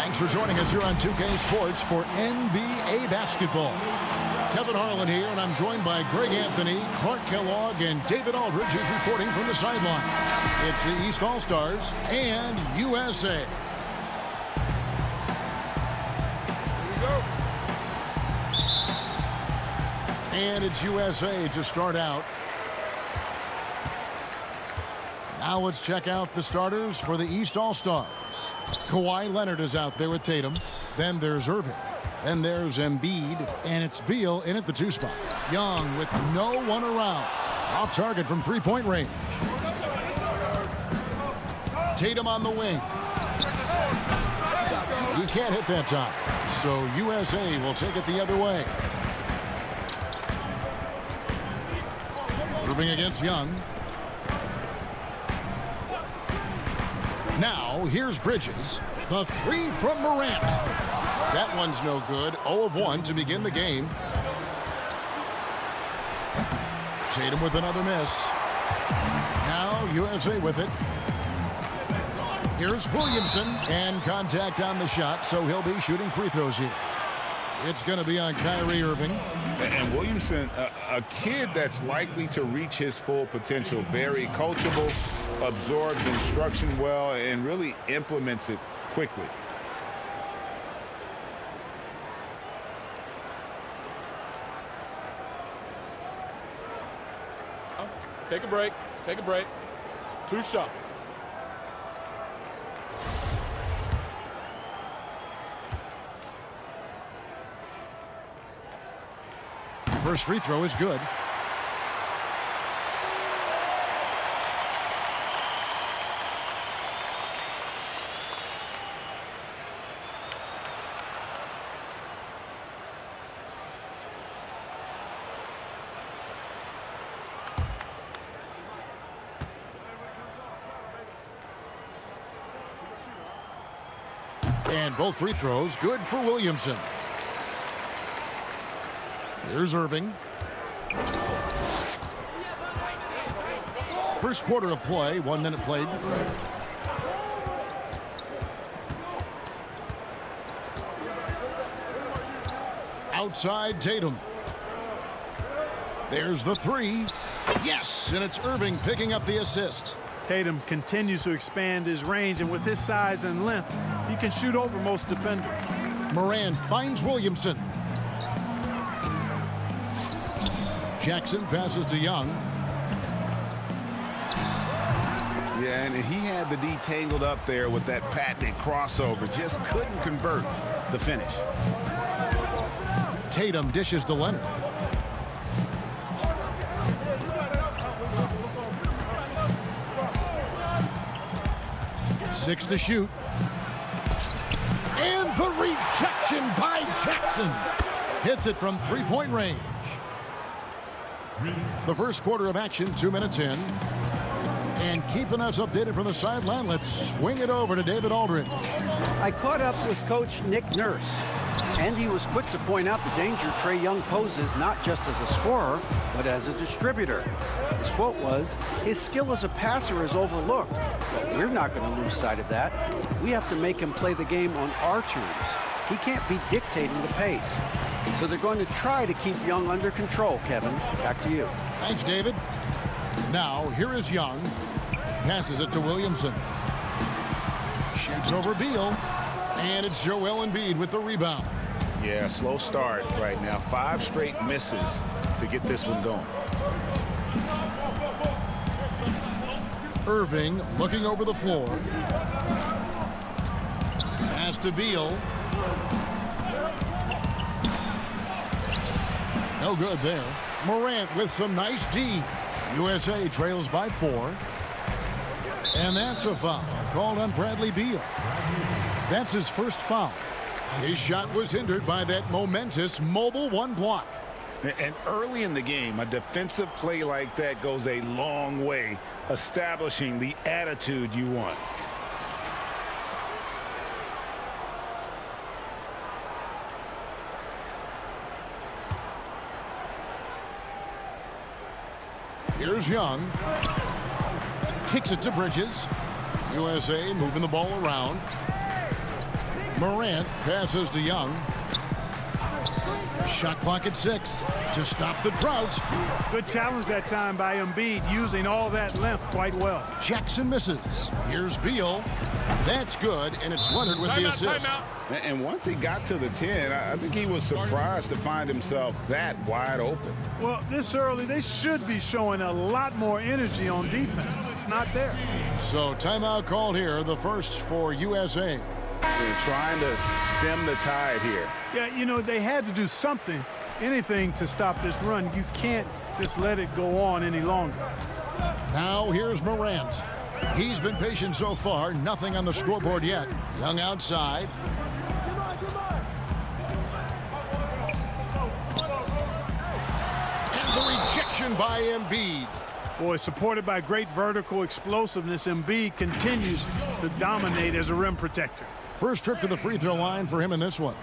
Thanks for joining us here on 2K Sports for NBA basketball. Kevin Harlan here, and I'm joined by Greg Anthony, Clark Kellogg, and David Aldridge, who's reporting from the sideline. It's the East All-Stars and USA. Here we go. And it's USA to start out. Now let's check out the starters for the East All-Stars. Kawhi Leonard is out there with Tatum. Then there's Irving. Then there's Embiid. And it's Beal in at the 2 spot. Young with no one around. Off target from three-point range. Tatum on the wing. He can't hit that time. So USA will take it the other way. Irving against Young. Now, here's Bridges. The 3 from Morant. That one's no good. 0 of 1 to begin the game. Tatum with another miss. Now, USA with it. Here's Williamson, and contact on the shot, so he'll be shooting free throws here. It's going to be on Kyrie Irving. And Williamson, a kid that's likely to reach his full potential. Very coachable, absorbs instruction well, and really implements it quickly. Take a break. Take a break. 2 shots. First free throw is good. And both free throws good for Williamson. Here's Irving. First quarter of play, 1 minute played. Outside Tatum. There's the 3. Yes, and it's Irving picking up the assist. Tatum continues to expand his range, and with his size and length, he can shoot over most defenders. Moran finds Williamson. Jackson passes to Young. Yeah, and he had the D tangled up there with that patented crossover. Just couldn't convert the finish. Tatum dishes to Leonard. Six to shoot. And the rejection by Jackson. Hits it from three-point range. The first quarter of action, 2 minutes in. And keeping us updated from the sideline, let's swing it over to David Aldridge. I caught up with Coach Nick Nurse, and he was quick to point out the danger Trae Young poses not just as a scorer, but as a distributor. His quote was, "His skill as a passer is overlooked, but we're not going to lose sight of that. We have to make him play the game on our terms. He can't be dictating the pace." So they're going to try to keep Young under control, Kevin. Back to you. Thanks, David. Now, here is Young. Passes it to Williamson. Shoots over Beal. And it's Joel Embiid with the rebound. Yeah, slow start right now. 5 straight misses to get this one going. Irving looking over the floor. Pass to Beal. No good there. Morant with some nice D. USA trails by 4. And that's a foul called on Bradley Beal. That's his first foul. His shot was hindered by that momentous mobile 1 block. And early in the game, a defensive play like that goes a long way, establishing the attitude you want. Here's Young. Kicks it to Bridges. USA moving the ball around. Morant passes to Young. Shot clock at 6 to stop the drought. Good challenge that time by Embiid, using all that length quite well. Jackson misses. Here's Beal. That's good, and it's Leonard with the assist. And once he got to the 10, I think he was surprised to find himself that wide open. Well, this early, they should be showing a lot more energy on defense. It's not there. So timeout called here, the first for USA. They're trying to stem the tide here. Yeah, you know, they had to do something, anything to stop this run. You can't just let it go on any longer. Now here's Morant. He's been patient so far. Nothing on the scoreboard yet. Young outside. And the rejection by Embiid. Boy, supported by great vertical explosiveness, Embiid continues to dominate as a rim protector. First trip to the free throw line for him in this one.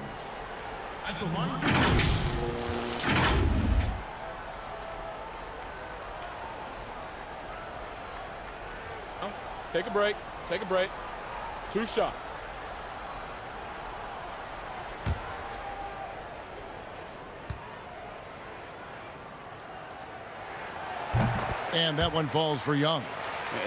Take a break. Take a break. 2 shots. And that one falls for Young.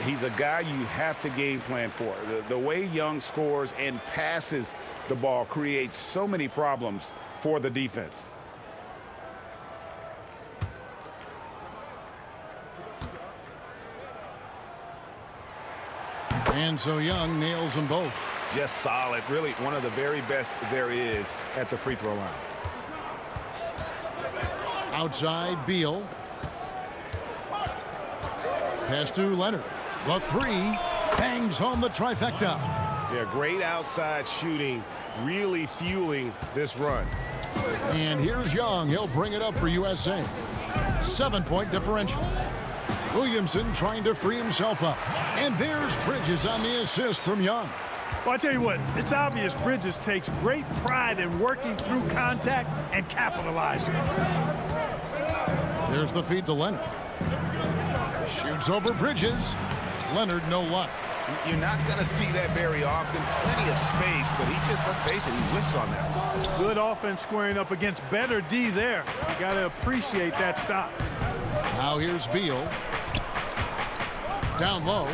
He's a guy you have to game plan for. The way Young scores and passes the ball creates so many problems for the defense. And so Young nails them both. Just solid. Really one of the very best there is at the free throw line. Outside, Beal. Pass to Leonard. The 3 bangs home the trifecta. Yeah, great outside shooting, really fueling this run. And here's Young. He'll bring it up for USA. 7-point differential. Williamson trying to free himself up. And there's Bridges on the assist from Young. Well, I tell you what, it's obvious Bridges takes great pride in working through contact and capitalizing. There's the feed to Leonard. Shoots over Bridges. Leonard, no luck. You're not going to see that very often. Plenty of space, but he just, let's face it, he whiffs on that. Good offense squaring up against better D there. You got to appreciate that stop. Now here's Beal. Down low.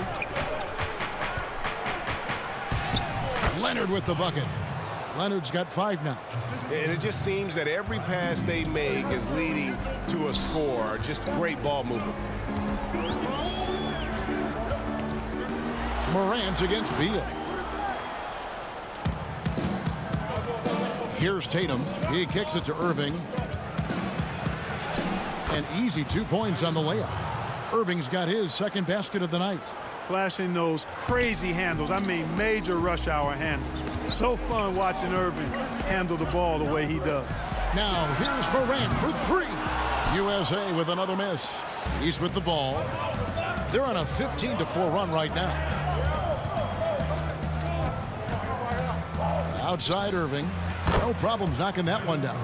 Leonard with the bucket. Leonard's got 5 now. And it just seems that every pass they make is leading to a score. Just great ball movement. Morant against Beal. Here's Tatum. He kicks it to Irving. An easy 2 points on the layup. Irving's got his second basket of the night. Flashing those crazy handles. I mean, major rush hour handles. So fun watching Irving handle the ball the way he does. Now here's Morant for 3. USA with another miss. He's with the ball. They're on a 15-4 run right now. Outside Irving. No problems knocking that one down.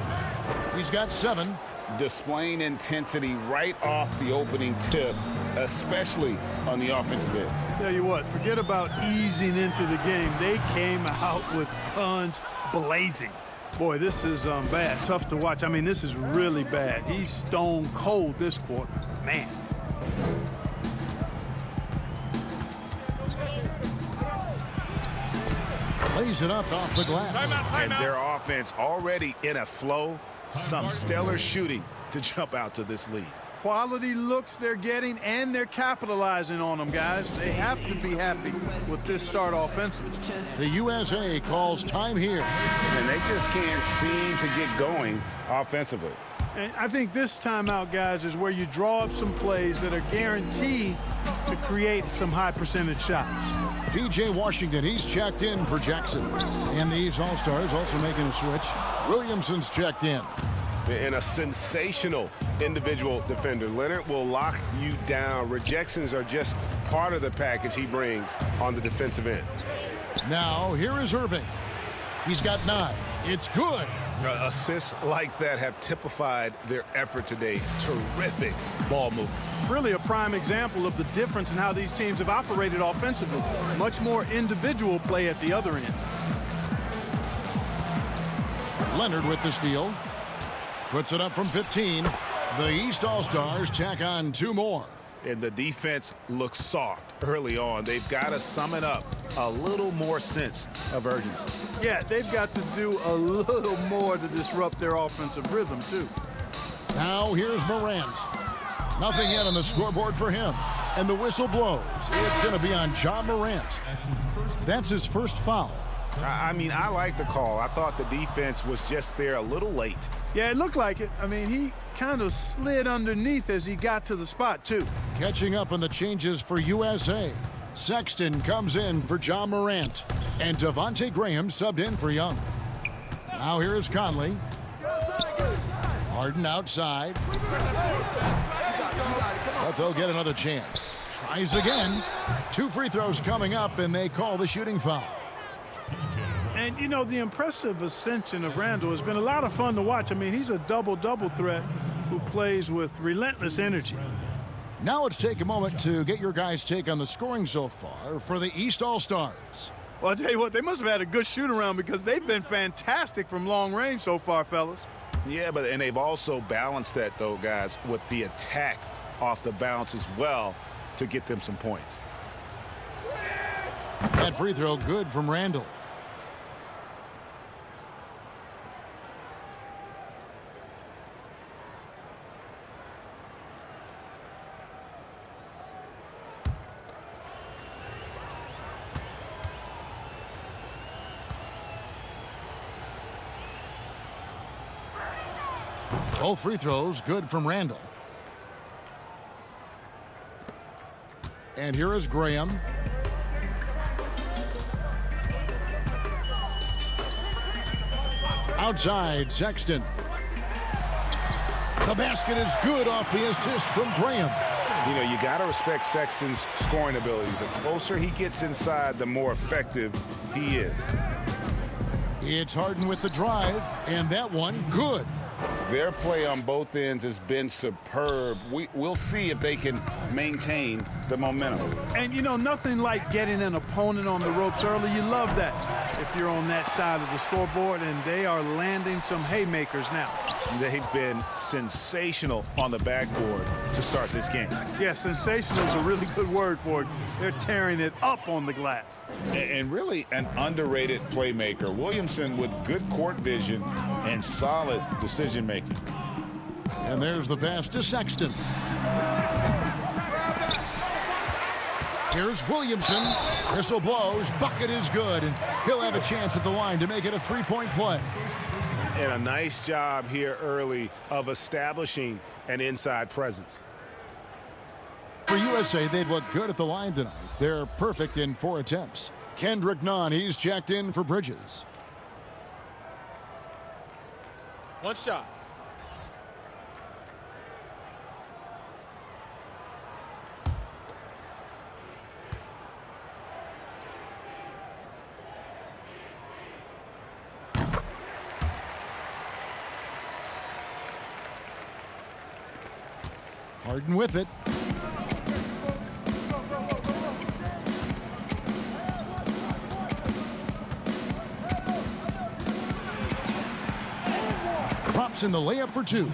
He's got 7. Displaying intensity right off the opening tip, especially on the offensive end. Tell you what, forget about easing into the game. They came out with guns blazing. Boy, this is bad. Tough to watch. I mean, this is really bad. He's stone cold this quarter. Man. Lays it up off the glass. And their offense already in a flow. Some stellar shooting to jump out to this lead. Quality looks they're getting, and they're capitalizing on them, guys. They have to be happy with this start offensively. The USA calls time here. And they just can't seem to get going offensively. And I think this timeout, guys, is where you draw up some plays that are guaranteed to create some high percentage shots. P.J. Washington, he's checked in for Jackson. And these All-Stars also making a switch. Williamson's checked in. And a sensational individual defender. Leonard will lock you down. Rejections are just part of the package he brings on the defensive end. Now, here is Irving. He's got 9. It's good. Assists like that have typified their effort today. Terrific ball movement. Really a prime example of the difference in how these teams have operated offensively. Much more individual play at the other end. Leonard with the steal. Puts it up from 15. The East All-Stars tack on 2 more. And the defense looks soft early on. They've got to sum it up a little more sense of urgency. Yeah, they've got to do a little more to disrupt their offensive rhythm, too. Now here's Morant. Nothing yet on the scoreboard for him. And the whistle blows. It's going to be on John Morant. That's his first foul. I mean, I like the call. I thought the defense was just there a little late. Yeah, it looked like it. I mean, he kind of slid underneath as he got to the spot, too. Catching up on the changes for USA. Sexton comes in for John Morant. And Devontae Graham subbed in for Young. Now here's Conley. Harden outside. But they'll get another chance. Tries again. 2 free throws coming up, and they call the shooting foul. And, you know, the impressive ascension of Randall has been a lot of fun to watch. I mean, he's a double-double threat who plays with relentless energy. Now let's take a moment to get your guys' take on the scoring so far for the East All-Stars. Well, I'll tell you what, they must have had a good shoot-around because they've been fantastic from long range so far, fellas. Yeah, and they've also balanced that, though, guys, with the attack off the bounce as well to get them some points. That free throw good from Randall. Both free throws good from Randall. And here is Graham. Outside, Sexton. The basket is good off the assist from Graham. You know, you got to respect Sexton's scoring ability. The closer he gets inside, the more effective he is. It's Harden with the drive, and that one good. Their play on both ends has been superb. We'll see if they can maintain the momentum. And, you know, nothing like getting an opponent on the ropes early. You love that if you're on that side of the scoreboard, and they are landing some haymakers now. They've been sensational on the backboard to start this game. Yeah, sensational is a really good word for it. They're tearing it up on the glass. And really an underrated playmaker. Williamson with good court vision and solid decision-making. And there's the pass to Sexton. Here's Williamson. Whistle blows. Bucket is good, and he'll have a chance at the line to make it a 3-point play. And a nice job here early of establishing an inside presence. For USA, they've looked good at the line tonight. They're perfect in 4 attempts. Kendrick Nunn, he's checked in for Bridges. One shot. Harden with it. Drops in the layup for 2.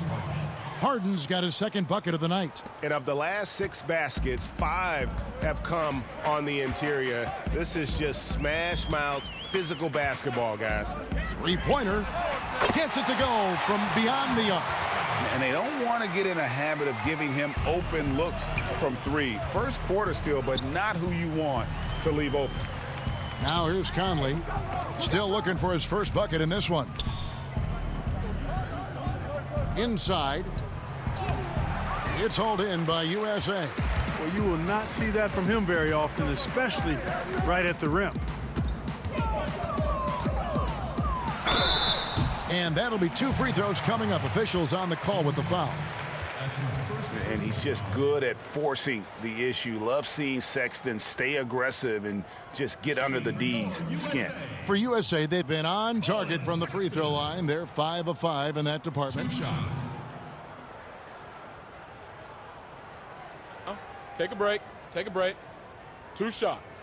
Harden's got his second bucket of the night. And of the last 6 baskets, 5 have come on the interior. This is just smash mouth physical basketball, guys. 3-pointer. Gets it to go from beyond the arc. And they don't want to get in a habit of giving him open looks from 3. First quarter still, but not who you want to leave open. Now here's Conley. Still looking for his first bucket in this one. Inside. It's hauled in by USA. Well, you will not see that from him very often, especially right at the rim. And that'll be 2 free throws coming up. Officials on the call with the foul. And he's just good at forcing the issue. Love seeing Sexton stay aggressive and just get under the D's skin. For USA, they've been on target from the free throw line. They're 5 of 5 in that department. Take a break. Take a break. 2 shots.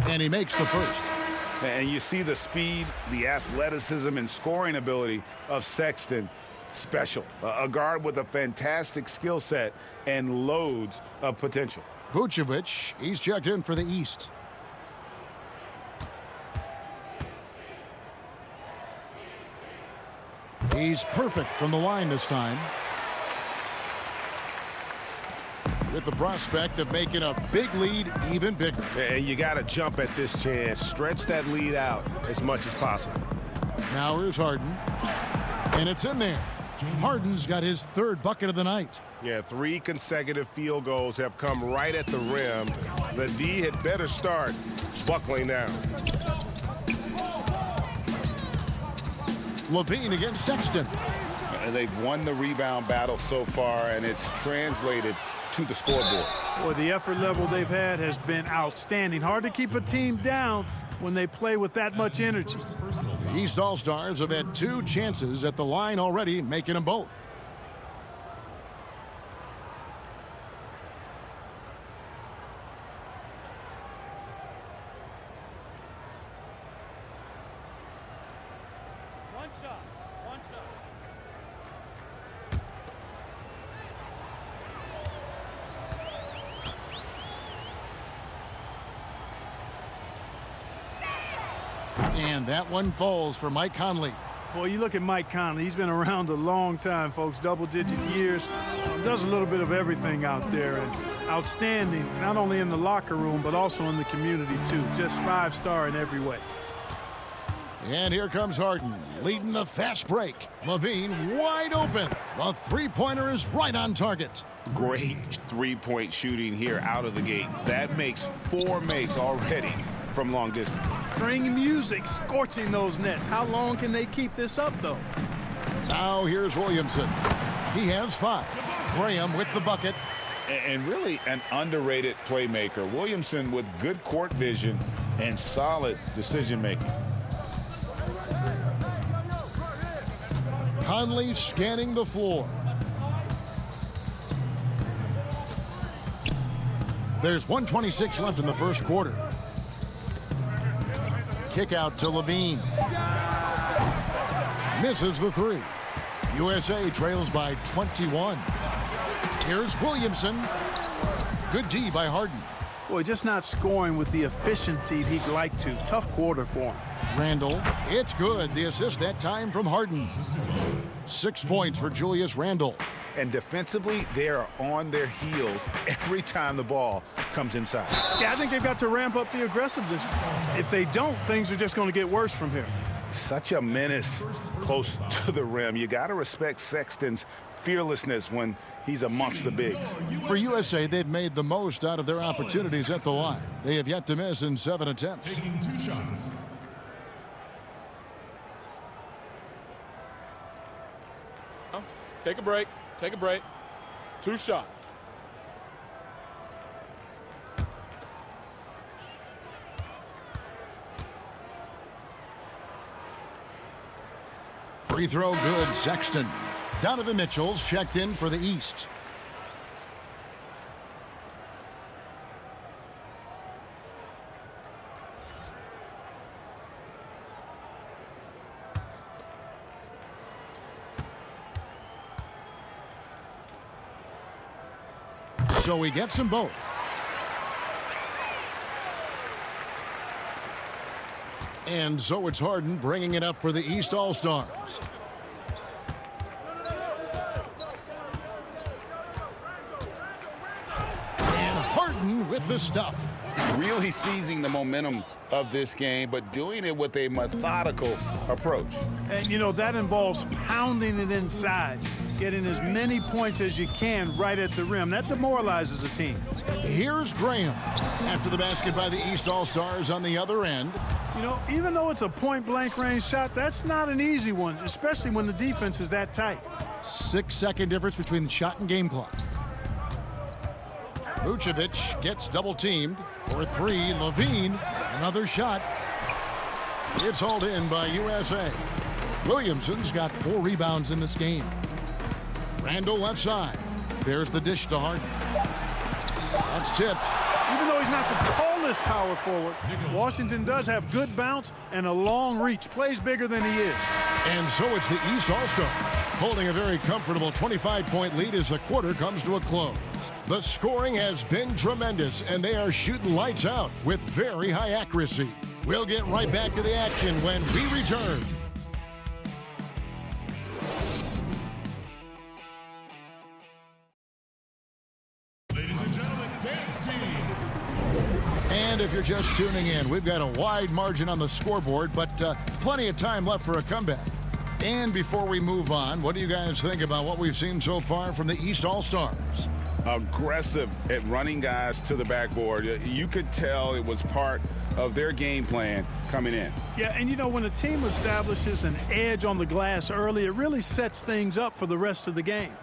And he makes the first. And you see the speed, the athleticism, and scoring ability of Sexton. Special. A guard with a fantastic skill set and loads of potential. Vucevic, he's checked in for the East. He's perfect from the line this time. With the prospect of making a big lead even bigger. And you got to jump at this chance. Stretch that lead out as much as possible. Now here's Harden. And it's in there. Harden's got his third bucket of the night. Yeah, 3 consecutive field goals have come right at the rim. The D had better start buckling down. Levine against Sexton. They've won the rebound battle so far, and it's translated to the scoreboard. Boy, the effort level they've had has been outstanding. Hard to keep a team down when they play with that much energy. The East All-Stars have had 2 chances at the line already, making them both. One shot. And that one falls for Mike Conley. Boy, you look at Mike Conley. He's been around a long time, folks, double-digit years. Does a little bit of everything out there, and outstanding, not only in the locker room, but also in the community, too. Just 5-star in every way. And here comes Harden, leading the fast break. Levine wide open. The three-pointer is right on target. Great three-point shooting here out of the gate. That makes 4 makes already from long distance. Bring music, scorching those nets. How long can they keep this up, though? Now here's Williamson. He has 5. Graham with the bucket. And really an underrated playmaker. Williamson with good court vision and solid decision-making. Conley scanning the floor. There's 1:26 left in the first quarter. Kick out to Levine. Misses the 3. USA trails by 21. Here's Williamson. Good D by Harden. Boy, just not scoring with the efficiency he'd like to. Tough quarter for him. Randle, it's good. The assist that time from Harden. 6 points for Julius Randle. And defensively, they are on their heels every time the ball comes inside. Yeah, I think they've got to ramp up the aggressiveness. If they don't, things are just going to get worse from here. Such a menace close to the rim. You got to respect Sexton's fearlessness when he's amongst the bigs. For USA, they've made the most out of their opportunities at the line. They have yet to miss in 7 attempts. Taking 2 shots. Take a break. Take a break. 2 shots. Free throw good, Sexton. Donovan Mitchell's checked in for the East. So he gets them both. And so it's Harden bringing it up for the East All-Stars. And Harden with the stuff. Really seizing the momentum of this game, but doing it with a methodical approach. And, you know, that involves pounding it inside, getting as many points as you can right at the rim. That demoralizes a team. Here's Graham. After the basket by the East All-Stars on the other end. You know, even though it's a point-blank range shot, that's not an easy one, especially when the defense is that tight. 6-second difference between the shot and game clock. Vucevic gets double-teamed for 3. Levine, another shot. It's hauled in by USA. Williamson's got 4 rebounds in this game. Randle left side. There's the dish to Harden. That's tipped. Even though he's not the tallest power forward, Washington does have good bounce and a long reach. Plays bigger than he is. And so it's the East All-Stars holding a very comfortable 25-point lead as the quarter comes to a close. The scoring has been tremendous, and they are shooting lights out with very high accuracy. We'll get right back to the action when we return. And if you're just tuning in, we've got a wide margin on the scoreboard, but plenty of time left for a comeback. And before we move on, what do you guys think about what we've seen so far from the East All-Stars? Aggressive at running guys to the backboard. You could tell it was part of their game plan coming in. Yeah, and you know, when a team establishes an edge on the glass early, it really sets things up for the rest of the game.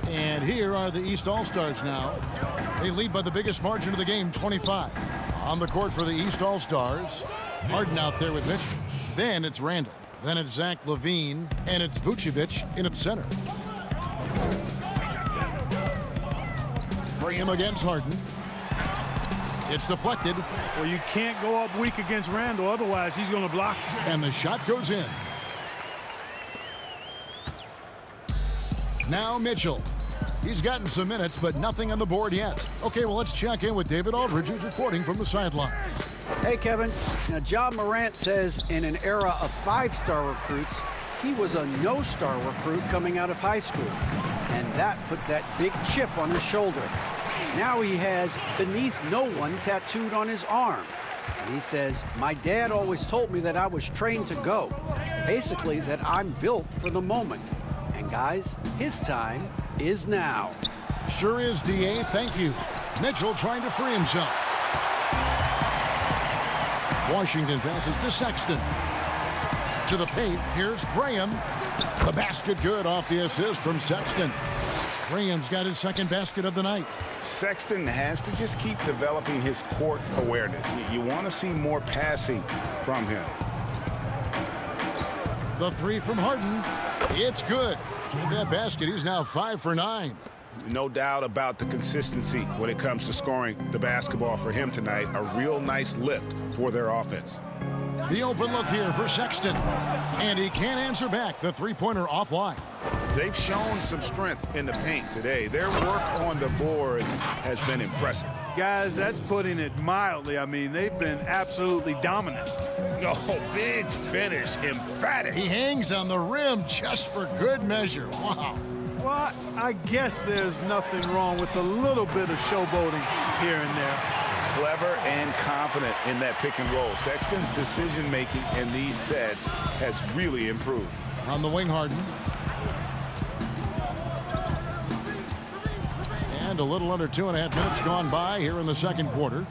And here are the East All-Stars now. They lead by the biggest margin of the game, 25. On the court for the East All-Stars, Harden out there with Mitchell. Then it's Randall. Then it's Zach LaVine, and it's Vucevic in its center. Bring him against Harden. It's deflected. Well, you can't go up weak against Randall, otherwise he's going to block. And the shot goes in. Now Mitchell. He's gotten some minutes, but nothing on the board yet. Okay, well, let's check in with David Aldridge, who's reporting from the sidelines. Hey, Kevin. Now, John Morant says in an era of five-star recruits, he was a no-star recruit coming out of high school. And that put that big chip on his shoulder. Now he has beneath no one tattooed on his arm. And he says, my dad always told me that I was trained to go. Basically, that I'm built for the moment. And guys, his time is now. Sure is, D.A. Thank you. Mitchell trying to free himself. Washington passes to Sexton. To the paint, here's Graham. The basket good off the assist from Sexton. Graham's got his second basket of the night. Sexton has to just keep developing his court awareness. You want to see more passing from him. The three from Harden. It's good. With that basket, he's now 5 for 9. No doubt about the consistency when it comes to scoring the basketball for him tonight. A real nice lift for their offense. The open look here for Sexton. And he can't answer back. The three-pointer offline. They've shown some strength in the paint today. Their work on the boards has been impressive. Guys, that's putting it mildly. I mean, they've been absolutely dominant. Oh, big finish, emphatic. He hangs on the rim just for good measure. Wow. Well, I guess there's nothing wrong with a little bit of showboating here and there. Clever and confident in that pick and roll. Sexton's decision-making in these sets has really improved. On the wing, Harden. And a little under 2.5 minutes gone by here in the second quarter.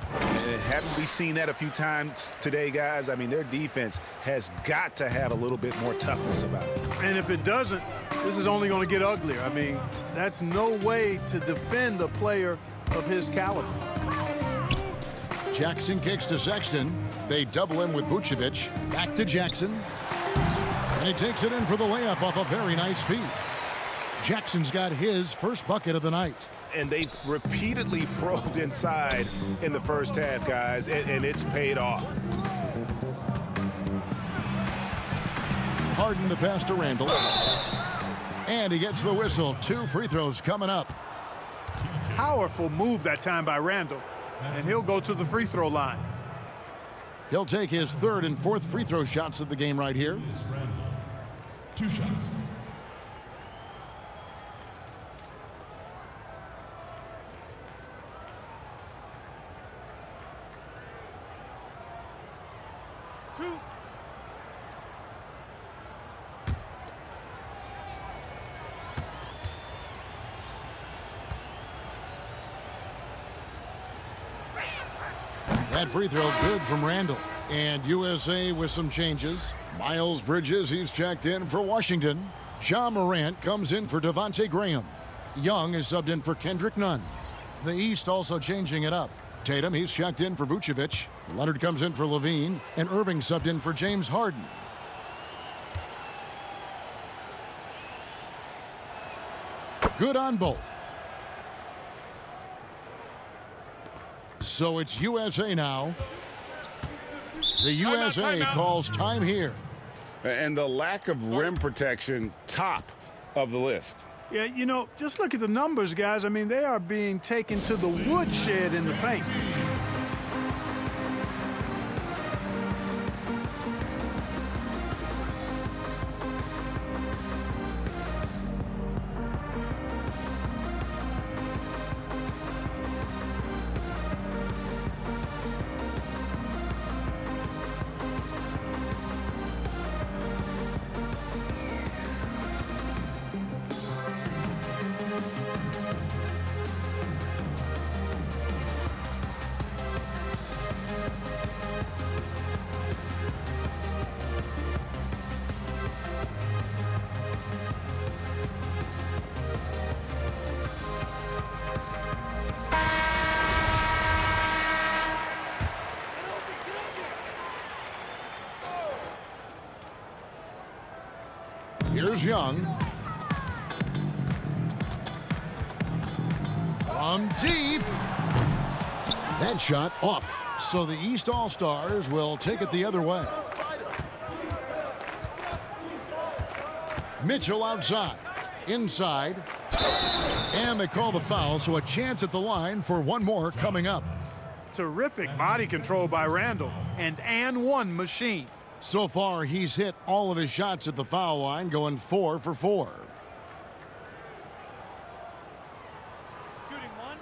Haven't we seen that a few times today, guys? I mean, their defense has got to have a little bit more toughness about it. And if it doesn't, this is only going to get uglier. I mean, that's no way to defend a player of his caliber. Jackson kicks to Sexton. They double him with Vucevic. Back to Jackson. And he takes it in for the layup off a very nice feed. Jackson's got his first bucket of the night. And they've repeatedly probed inside in the first half, guys, and it's paid off. Harden the pass to Randall. And he gets the whistle. 2 free throws coming up. Powerful move that time by Randall. And he'll go to the free throw line. He'll take his third and fourth free throw shots of the game right here. 2 shots. That free throw good from Randall. And USA with some changes. Miles Bridges, he's checked in for Washington. John Morant comes in for Devontae Graham. Young is subbed in for Kendrick Nunn. The East also changing it up. Tatum, he's checked in for Vucevic. Leonard comes in for LaVine. And Irving subbed in for James Harden. Good on both. So it's USA now. The USA calls time here. And the lack of rim protection, top of the list. Yeah, you know, just look at the numbers, guys. I mean, they are being taken to the woodshed in the paint. Here's Young. From deep. That shot off. So the East All-Stars will take it the other way. Mitchell outside. Inside. And they call the foul, so a chance at the line for one more coming up. Terrific body control by Randall. And one machine. So far, he's hit all of his shots at the foul line, going 4 for 4. Shooting one.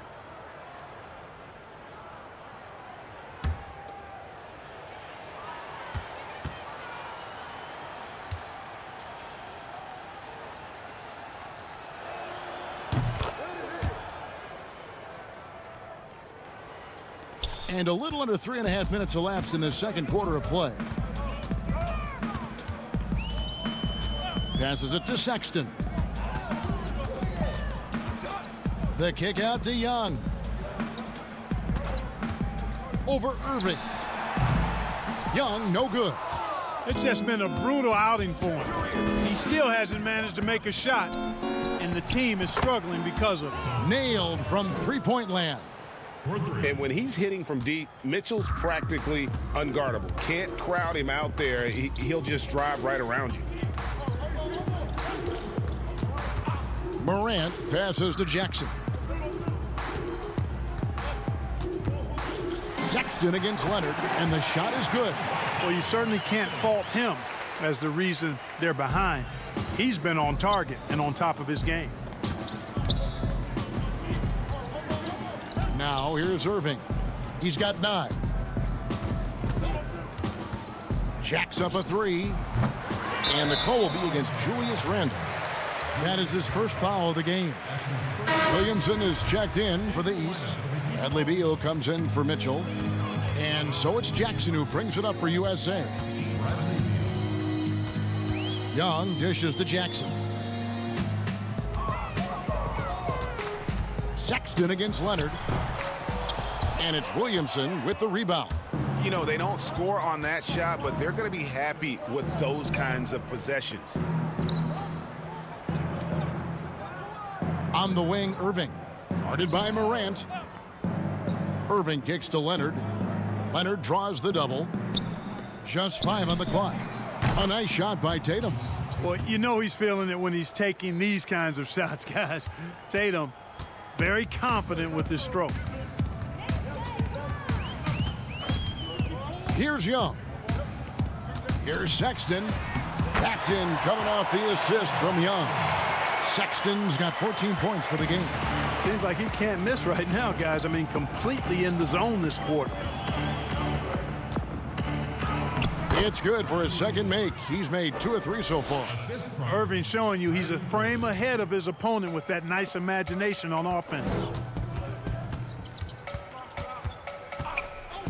And a little under 3.5 minutes elapsed in the second quarter of play. Passes it to Sexton. The kick out to Young. Over Irving. Young, no good. It's just been a brutal outing for him. He still hasn't managed to make a shot, and the team is struggling because of it. Nailed from three-point land. And when he's hitting from deep, Mitchell's practically unguardable. Can't crowd him out there. He'll just drive right around you. Morant passes to Jackson. Sexton against Leonard, and the shot is good. Well, you certainly can't fault him as the reason they're behind. He's been on target and on top of his game. Now here's Irving. He's got 9. Jacks up a 3. And the call will be against Julius Randle. That is his first foul of the game. Williamson is checked in for the East. Bradley Beal comes in for Mitchell. And so it's Jackson who brings it up for USA. Young dishes to Jackson. Sexton against Leonard. And it's Williamson with the rebound. You know, they don't score on that shot, but they're going to be happy with those kinds of possessions. On the wing, Irving. Guarded by Morant. Irving kicks to Leonard. Leonard draws the double. Just 5 on the clock. A nice shot by Tatum. Well, you know he's feeling it when he's taking these kinds of shots, guys. Tatum, very confident with his stroke. Here's Young. Here's Sexton. That's in, coming off the assist from Young. Sexton's got 14 points for the game. Seems like he can't miss right now, guys. I mean, completely in the zone this quarter. It's good for his second make. He's made 2 of 3 so far. Irving showing you he's a frame ahead of his opponent with that nice imagination on offense.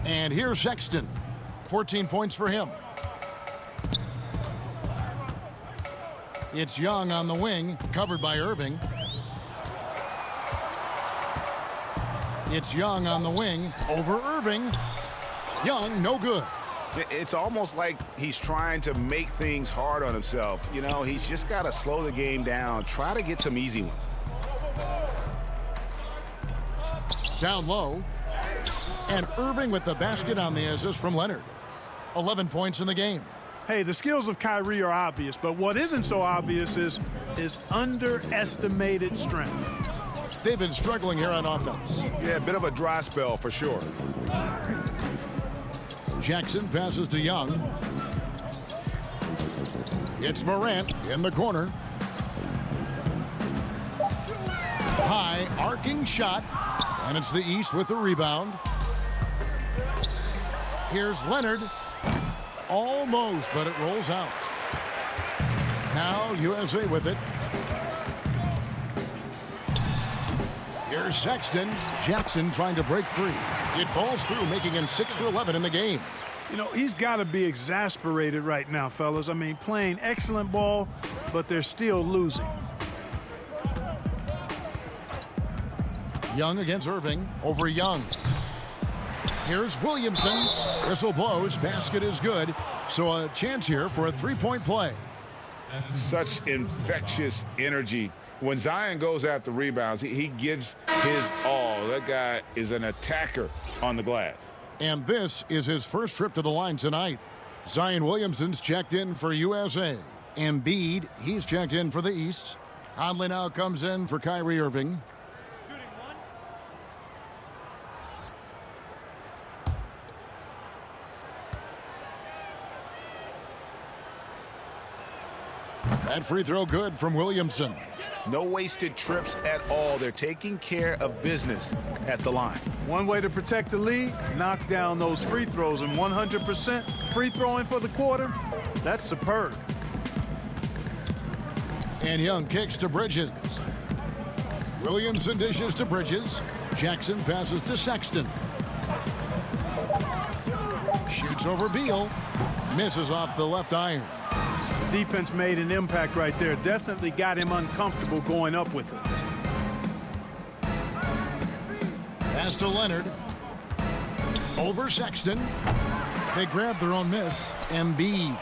And here's Sexton. 14 points for him. It's Young on the wing, covered by Irving. It's Young on the wing, over Irving. Young, no good. It's almost like he's trying to make things hard on himself. You know, he's just got to slow the game down, try to get some easy ones. Down low. And Irving with the basket on the assist from Leonard. 11 points in the game. Hey, the skills of Kyrie are obvious, but what isn't so obvious is his underestimated strength. They've been struggling here on offense. Yeah, a bit of a dry spell for sure. Jackson passes to Young. It's Morant in the corner. High arcing shot, and it's the East with the rebound. Here's Leonard. Almost, but it rolls out. Now USA with it. Here's Sexton. Jackson trying to break free. It balls through, making him 6 for 11 in the game. You know, he's got to be exasperated right now, fellas. I mean, playing excellent ball, but they're still losing. Young against Irving. Over Young. Here's Williamson. Whistle blows. Basket is good. So a chance here for a three-point play. Such infectious energy. When Zion goes after rebounds, he gives his all. That guy is an attacker on the glass. And this is his first trip to the line tonight. Zion Williamson's checked in for USA. Embiid, he's checked in for the East. Conley now comes in for Kyrie Irving. That free throw good from Williamson. No wasted trips at all. They're taking care of business at the line. One way to protect the lead, knock down those free throws, and 100% free throwing for the quarter, that's superb. And Young kicks to Bridges. Williamson dishes to Bridges. Jackson passes to Sexton. Shoots over Beal. Misses off the left iron. Defense made an impact right there. Definitely got him uncomfortable going up with it. Pass to Leonard. Over Sexton. They grab their own miss. Embiid.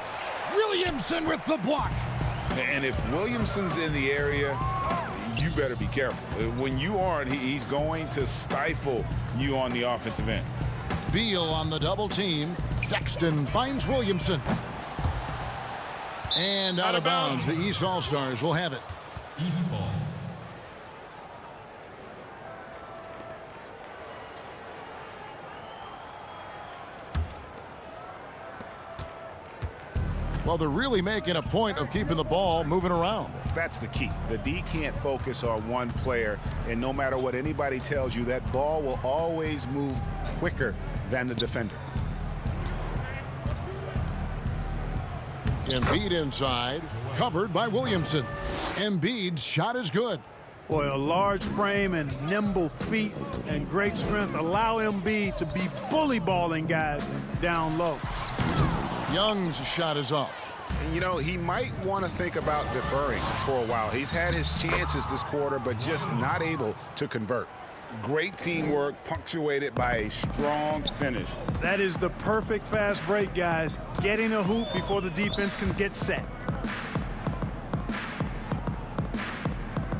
Williamson with the block. And if Williamson's in the area, you better be careful. When you aren't, he's going to stifle you on the offensive end. Beal on the double team. Sexton finds Williamson. And out of bounds. The East All-Stars will have it. East ball. Well, they're really making a point of keeping the ball moving around. That's the key. The D can't focus on one player, and no matter what anybody tells you, that ball will always move quicker than the defender. Embiid inside, covered by Williamson. Embiid's shot is good. Boy, a large frame and nimble feet and great strength allow Embiid to be bully balling guys down low. Young's shot is off. And, you know, he might want to think about deferring for a while. He's had his chances this quarter, but just not able to convert. Great teamwork, punctuated by a strong finish. That is the perfect fast break, guys. Getting a hoop before the defense can get set.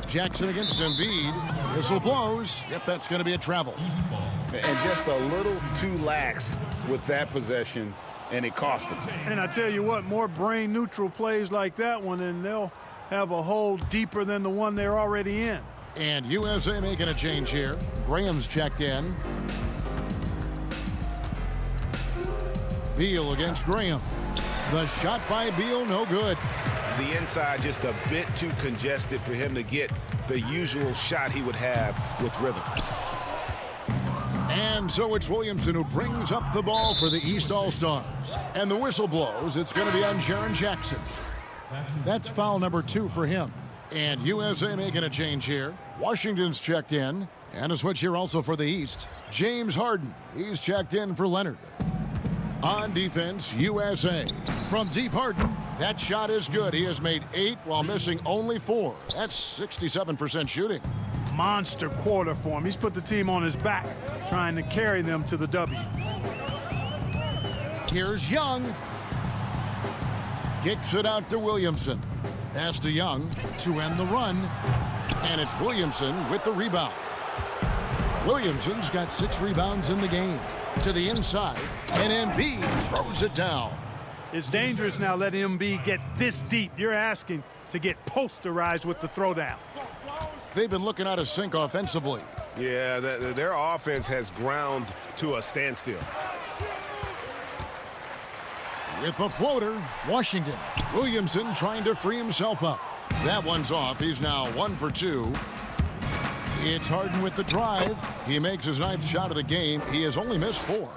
Jackson against Embiid. Whistle blows. Yep, that's going to be a travel. East ball. And just a little too lax with that possession, and it cost him. And I tell you what, more brain neutral plays like that one, and they'll have a hole deeper than the one they're already in. And USA making a change here. Graham's checked in. Beal against Graham. The shot by Beal, no good. The inside just a bit too congested for him to get the usual shot he would have with rhythm. And so it's Williamson who brings up the ball for the East All-Stars. And the whistle blows. It's going to be on Jaren Jackson. That's foul number 2 for him. And USA making a change here. Washington's checked in. And a switch here also for the East. James Harden. He's checked in for Leonard. On defense, USA. From deep Harden. That shot is good. He has made 8 while missing only 4. That's 67% shooting. Monster quarter for him. He's put the team on his back, trying to carry them to the W. Here's Young. Kicks it out to Williamson. Pass to Young to end the run. And it's Williamson with the rebound. Williamson's got 6 rebounds in the game. To the inside, and Embiid throws it down. It's dangerous now letting Embiid get this deep. You're asking to get posterized with the throwdown. They've been looking out of sync offensively. Yeah, their offense has ground to a standstill. With the floater, Washington. Williamson trying to free himself up. That one's off. He's now 1 for 2. It's Harden with the drive. He makes his 9th shot of the game. He has only missed 4.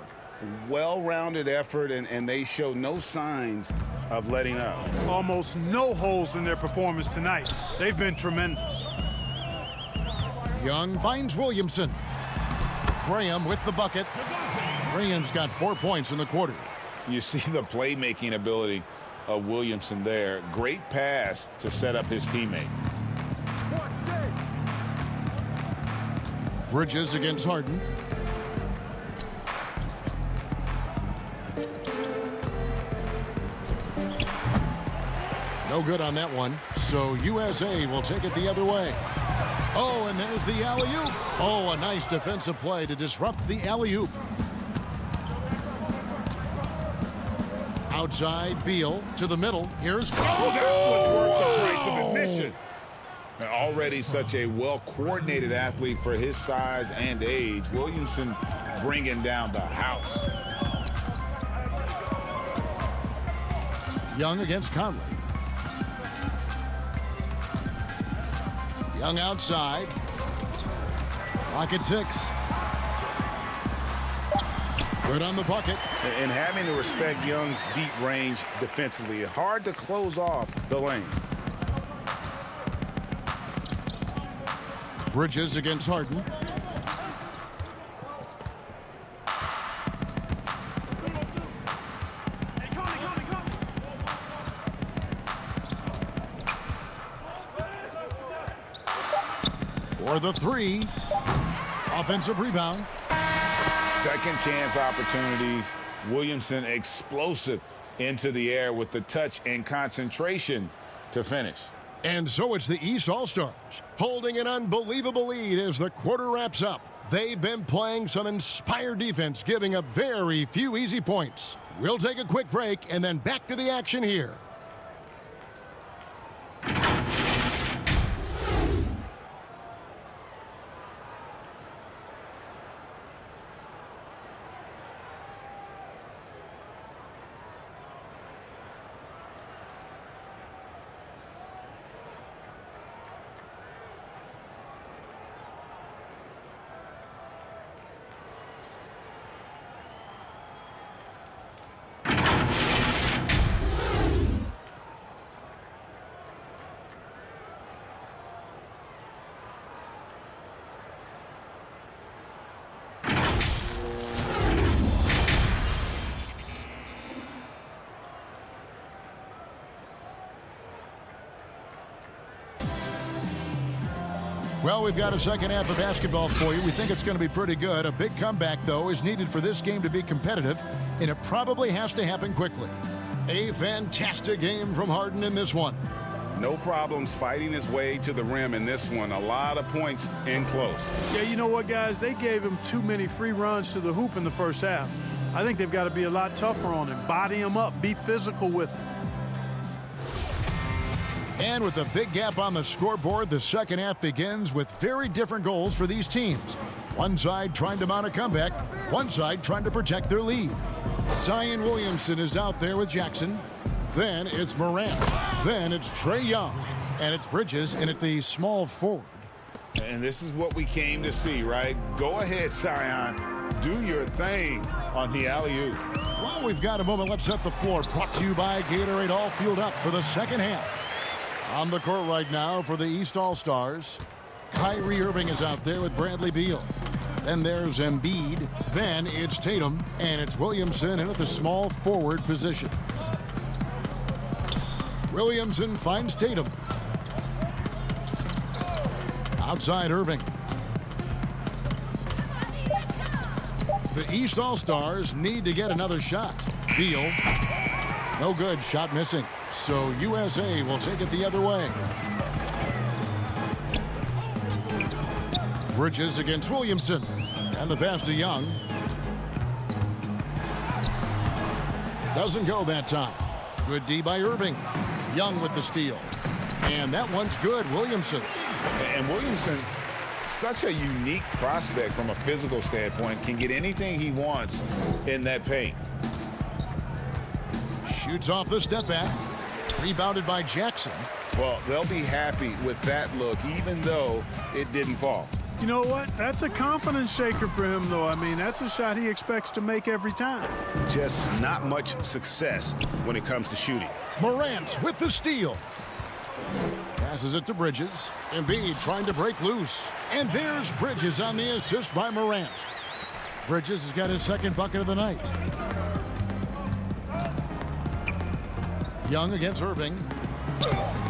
Well-rounded effort, and they show no signs of letting up. Almost no holes in their performance tonight. They've been tremendous. Young finds Williamson. Graham with the bucket. Graham's got 4 points in the quarter. You see the playmaking ability of Williamson there. Great pass to set up his teammate. Bridges against Harden. No good on that one. So USA will take it the other way. Oh, and there's the alley-oop. Oh, a nice defensive play to disrupt the alley-oop. Outside, Beal to the middle. Here's... Oh, that was worth the price of admission. And already such a well-coordinated athlete for his size and age. Williamson bringing down the house. Young against Conley. Young outside. Rocket 6. Good on the bucket. And having to respect Young's deep range defensively. Hard to close off the lane. Bridges against Harden. For the 3. Offensive rebound. Second chance opportunities. Williamson explosive into the air with the touch and concentration to finish. And so it's the East All-Stars holding an unbelievable lead as the quarter wraps up. They've been playing some inspired defense, giving up very few easy points. We'll take a quick break and then back to the action here. Well, we've got a second half of basketball for you. We think it's going to be pretty good. A big comeback, though, is needed for this game to be competitive, and it probably has to happen quickly. A fantastic game from Harden in this one. No problems fighting his way to the rim in this one. A lot of points in close. Yeah, you know what, guys? They gave him too many free runs to the hoop in the first half. I think they've got to be a lot tougher on him. Body him up. Be physical with him. And with a big gap on the scoreboard, the second half begins with very different goals for these teams. One side trying to mount a comeback, one side trying to protect their lead. Zion Williamson is out there with Jackson. Then it's Morant. Then it's Trae Young. And it's Bridges in at the small forward. And this is what we came to see, right? Go ahead, Zion. Do your thing on the alley-oop. Well, we've got a moment. Let's set the floor. Brought to you by Gatorade, all fueled up for the second half. On the court right now for the East All-Stars, Kyrie Irving is out there with Bradley Beal. Then there's Embiid. Then it's Tatum. And it's Williamson in at the small forward position. Williamson finds Tatum. Outside Irving. The East All-Stars need to get another shot. Beal. No good. Shot missing. So USA will take it the other way. Bridges against Williamson. And the pass to Young. Doesn't go that time. Good D by Irving. Young with the steal. And that one's good. Williamson. And Williamson, such a unique prospect from a physical standpoint, can get anything he wants in that paint. Shoots off the step back. Rebounded by Jackson. Well, they'll be happy with that look, even though it didn't fall. You know what? That's a confidence shaker for him, though. I mean, that's a shot he expects to make every time. Just not much success when it comes to shooting. Morant with the steal. Passes it to Bridges. Embiid trying to break loose. And there's Bridges on the assist by Morant. Bridges has got his second bucket of the night. Young against Irving.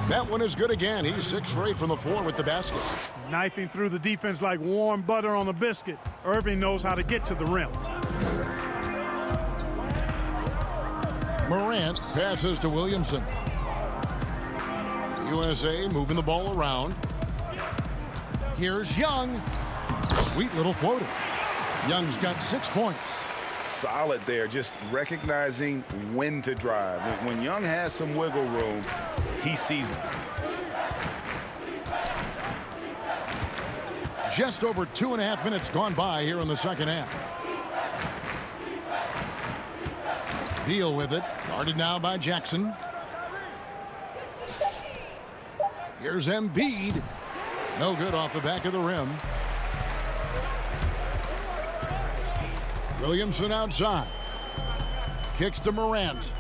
That one is good again. He's 6 for 8 from the floor with the basket. Knifing through the defense like warm butter on a biscuit. Irving knows how to get to the rim. Morant passes to Williamson. USA moving the ball around. Here's Young. Sweet little floater. Young's got 6 points. Solid there, just recognizing when to drive. When Young has some wiggle room, he seizes it. Just over 2.5 minutes gone by here in the second half. Beal with it, guarded now by Jackson. Here's Embiid. No good off the back of the rim. Williamson outside. Kicks to Morant.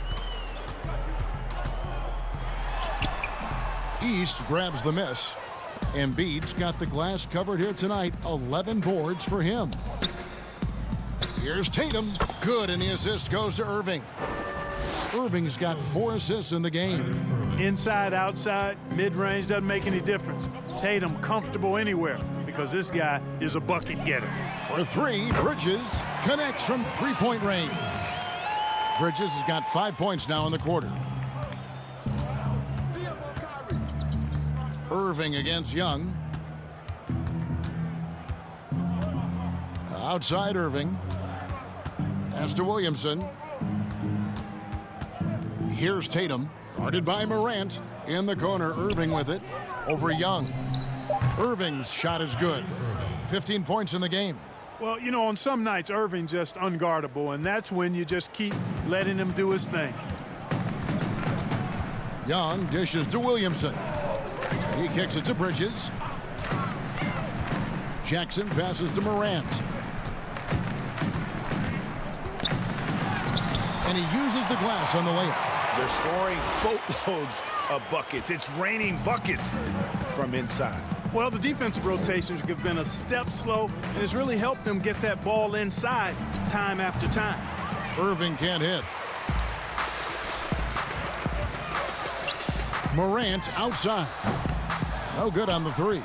East grabs the miss. Embiid's got the glass covered here tonight. 11 boards for him. Here's Tatum. Good, and the assist goes to Irving. Irving's got 4 assists in the game. Inside, outside, mid-range doesn't make any difference. Tatum comfortable anywhere because this guy is a bucket getter. For 3, Bridges connects from 3-point range. Bridges has got 5 points now in the quarter. Irving against Young. Outside Irving. Pass to Williamson. Here's Tatum, guarded by Morant. In the corner, Irving with it. Over Young. Irving's shot is good. 15 points in the game. Well, you know, on some nights, Irving just unguardable, and that's when you just keep letting him do his thing. Young dishes to Williamson. He kicks it to Bridges. Jackson passes to Morant. And he uses the glass on the layup. They're scoring boatloads of buckets. It's raining buckets from inside. Well, the defensive rotations have been a step slow, and it's really helped them get that ball inside time after time. Irving can't hit. Morant outside. No good on the 3.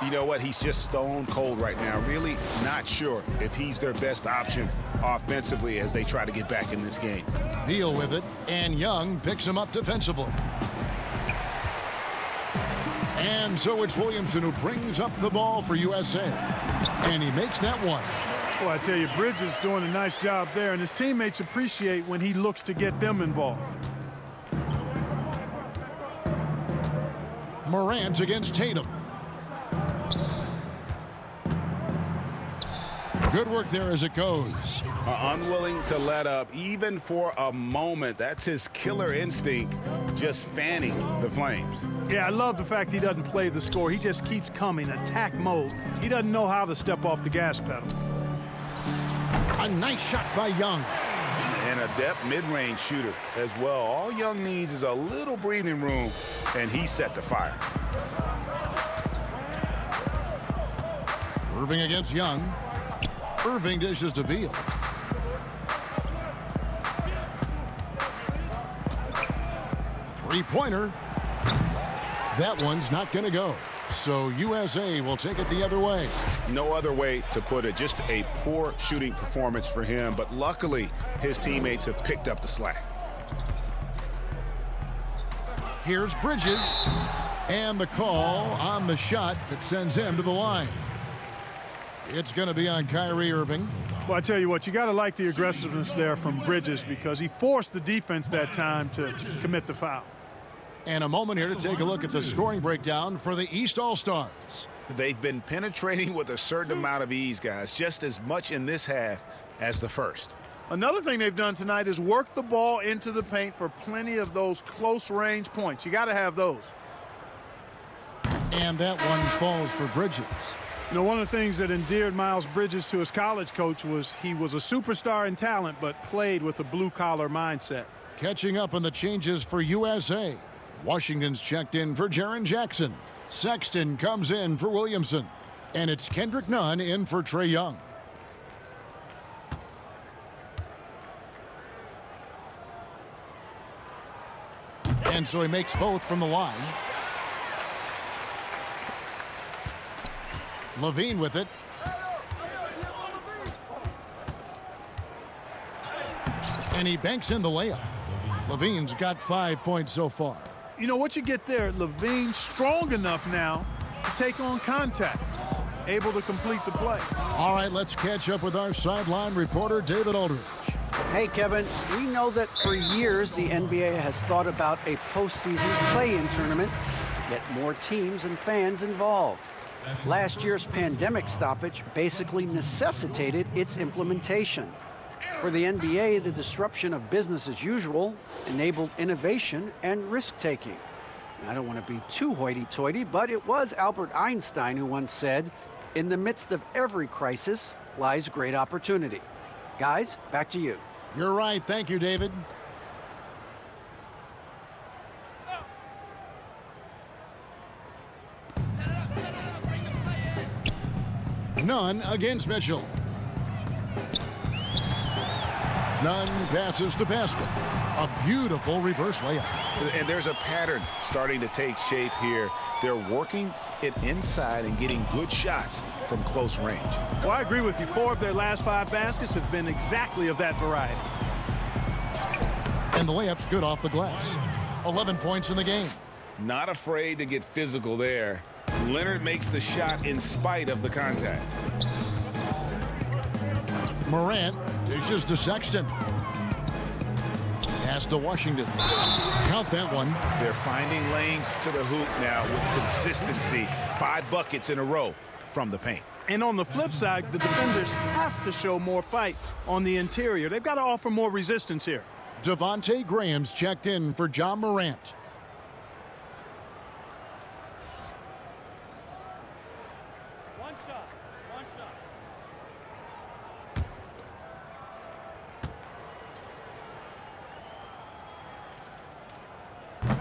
You know what? He's just stone cold right now. Really not sure if he's their best option offensively as they try to get back in this game. Beal with it, and Young picks him up defensively. And so it's Williamson who brings up the ball for USA. And he makes that one. Well, I tell you, Bridges doing a nice job there, and his teammates appreciate when he looks to get them involved. Morant against Tatum. Good work there as it goes. Unwilling to let up even for a moment. That's his killer instinct, just fanning the flames. Yeah, I love the fact he doesn't play the score. He just keeps coming, attack mode. He doesn't know how to step off the gas pedal. A nice shot by Young. And a depth mid-range shooter as well. All Young needs is a little breathing room, and he set the fire. Irving against Young. Irving dishes to Beal. Three-pointer. That one's not going to go. So USA will take it the other way. No other way to put it. Just a poor shooting performance for him. But luckily, his teammates have picked up the slack. Here's Bridges. And the call on the shot that sends him to the line. It's going to be on Kyrie Irving. Well, I tell you what, you got to like the aggressiveness there from Bridges because he forced the defense that time to commit the foul. And a moment here to take a look at the scoring breakdown for the East All-Stars. They've been penetrating with a certain amount of ease, guys, just as much in this half as the first. Another thing they've done tonight is work the ball into the paint for plenty of those close-range points. You got to have those. And that one falls for Bridges. You know, one of the things that endeared Miles Bridges to his college coach was he was a superstar in talent but played with a blue-collar mindset. Catching up on the changes for USA. Washington's checked in for Jaren Jackson. Sexton comes in for Williamson. And it's Kendrick Nunn in for Trae Young. And so he makes both from the line. Levine with it. And he banks in the layup. Levine's got 5 points so far. You know what you get there, Levine strong enough now to take on contact, able to complete the play. All right, let's catch up with our sideline reporter, David Aldridge. Hey, Kevin, we know that for years the NBA has thought about a postseason play-in tournament to get more teams and fans involved. Last year's pandemic stoppage basically necessitated its implementation. For the NBA, the disruption of business as usual enabled innovation and risk-taking. I don't want to be too hoity-toity, but it was Albert Einstein who once said, "In the midst of every crisis lies great opportunity." Guys, back to you. You're right. Thank you, David. Nunn against Mitchell. Nunn passes to Pascal. A beautiful reverse layup. And there's a pattern starting to take shape here. They're working it inside and getting good shots from close range. Well, I agree with you. 4 of their last 5 baskets have been exactly of that variety. And the layup's good off the glass. 11 points in the game. Not afraid to get physical there. Leonard makes the shot in spite of the contact. Morant dishes to Sexton. Pass to Washington. Count that one. They're finding lanes to the hoop now with consistency. 5 buckets in a row from the paint. And on the flip side, the defenders have to show more fight on the interior. They've got to offer more resistance here. Devontae Graham's checked in for John Morant. One shot.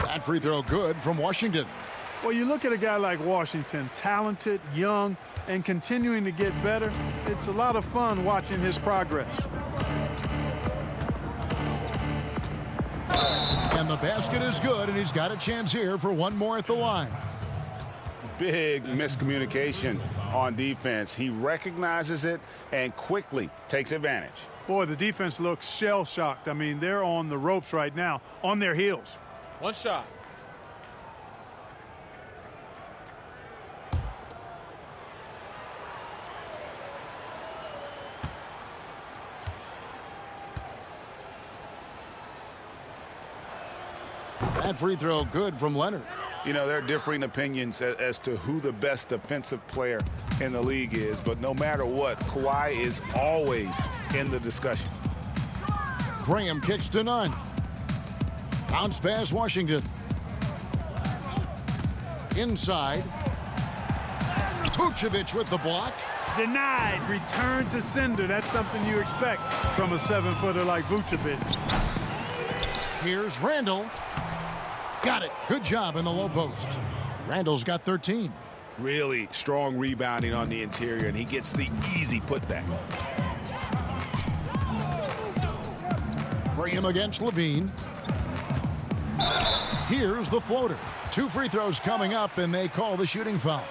That free throw good from Washington. Well, you look at a guy like Washington, talented, young, and continuing to get better. It's a lot of fun watching his progress. And the basket is good, and he's got a chance here for one more at the line. Big miscommunication on defense. He recognizes it and quickly takes advantage. Boy, the defense looks shell-shocked. I mean, they're on the ropes right now, on their heels. One shot. That free throw good from Leonard. You know, there are differing opinions as to who the best defensive player in the league is, but no matter what, Kawhi is always in the discussion. Graham kicks to Nunn. Bounce pass Washington. Inside. Vucevic with the block. Denied. Return to sender. That's something you expect from a 7-footer like Vucevic. Here's Randall. Got it. Good job in the low post. Randall's got 13. Really strong rebounding on the interior, and he gets the easy putback. Graham against Levine. Here's the floater. 2 free throws coming up, and they call the shooting foul.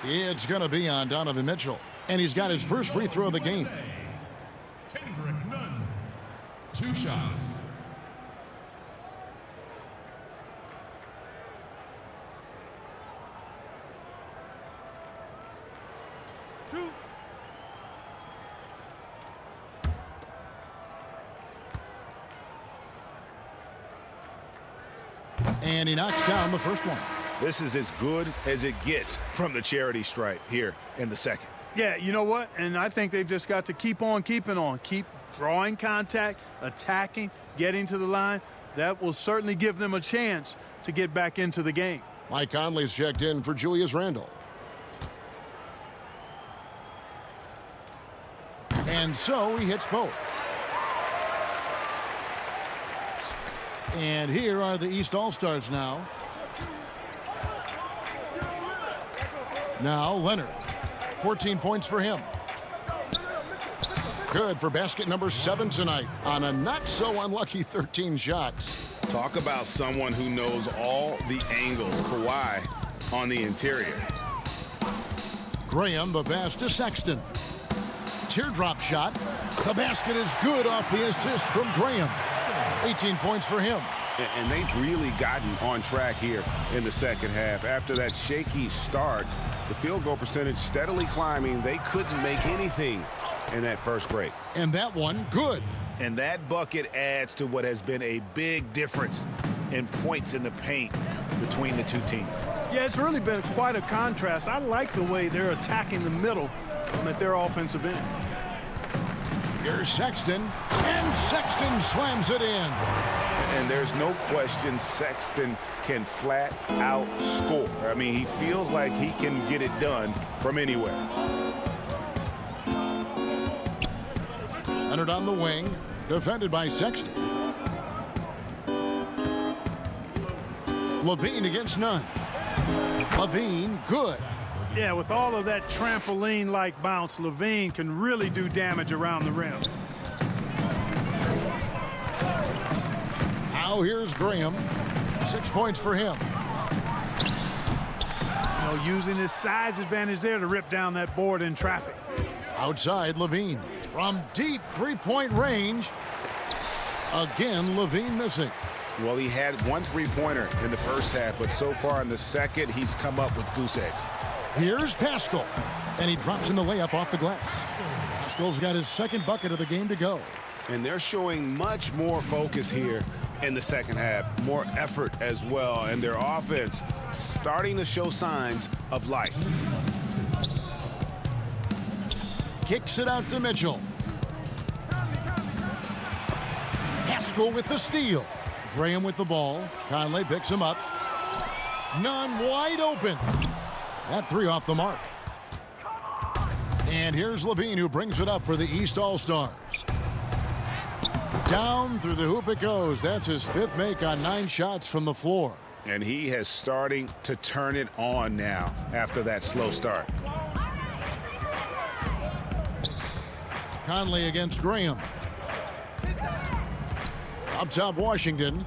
It's going to be on Donovan Mitchell, and he's got his first free throw of the game. Kendrick Nunn. 2 shots. And he knocks down the first one. This is as good as it gets from the charity stripe here in the second. Yeah, you know what? And I think they've just got to keep on keeping on. Keep drawing contact, attacking, getting to the line. That will certainly give them a chance to get back into the game. Mike Conley's checked in for Julius Randle. And so he hits both. And here are the East All-Stars now. Now Leonard. 14 points for him. Good for basket number 7 tonight on a not-so-unlucky 13 shots. Talk about someone who knows all the angles. Kawhi on the interior. Graham, the pass to Sexton. Teardrop shot. The basket is good off the assist from Graham. 18 points for him. And they've really gotten on track here in the second half. After that shaky start, the field goal percentage steadily climbing. They couldn't make anything in that first break. And that one, good. And that bucket adds to what has been a big difference in points in the paint between the two teams. Yeah, it's really been quite a contrast. I like the way they're attacking the middle at their offensive end. Here's Sexton, and Sexton slams it in. And there's no question Sexton can flat out score. I mean, he feels like he can get it done from anywhere. Leonard on the wing, defended by Sexton. Levine against none. Levine, good. Yeah, with all of that trampoline-like bounce, Levine can really do damage around the rim. Now here's Graham. 6 points for him. You know, using his size advantage there to rip down that board in traffic. Outside, Levine. From deep three-point range. Again, Levine missing. Well, he had one three-pointer in the first half, but so far in the second, he's come up with goose eggs. Here's Pascal, and he drops in the layup off the glass. Pascal's got his second bucket of the game to go. And they're showing much more focus here in the second half, more effort as well, and their offense starting to show signs of life. Kicks it out to Mitchell. Pascal with the steal. Graham with the ball. Conley picks him up. None wide open. That three off the mark. And here's Levine, who brings it up for the East All-Stars. Down through the hoop it goes. That's his 5th make on 9 shots from the floor. And he has starting to turn it on now after that slow start. Conley against Graham. Up top, Washington.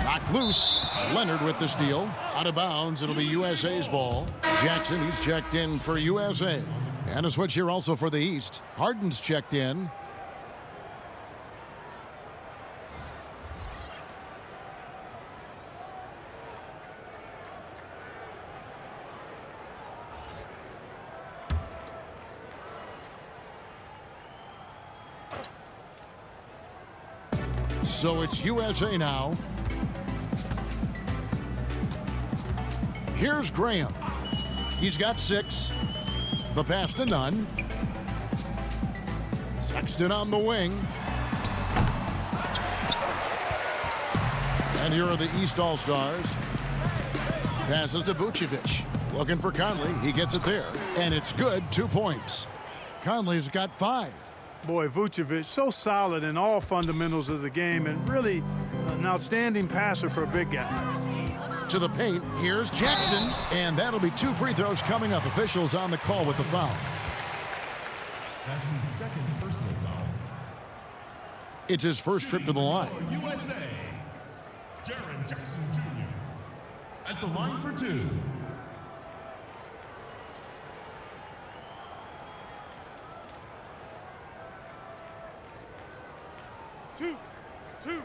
Knocked loose. Leonard with the steal. Out of bounds. It'll be USA's ball. Jackson, he's checked in for USA. And a switch here also for the East. Harden's checked in. So it's USA now. Here's Graham. He's got 6. The pass to none. Sexton on the wing. And here are the East All-Stars. Passes to Vucevic. Looking for Conley. He gets it there. And it's good. 2 points. Conley's got 5. Boy, Vucevic, so solid in all fundamentals of the game and really an outstanding passer for a big guy. To the paint, here's Jackson, and that'll be 2 free throws coming up. Officials on the call with the foul. That's his second personal foul. It's his first trip to the line. USA, Jaren Jackson Jr. at the line for 2. Two.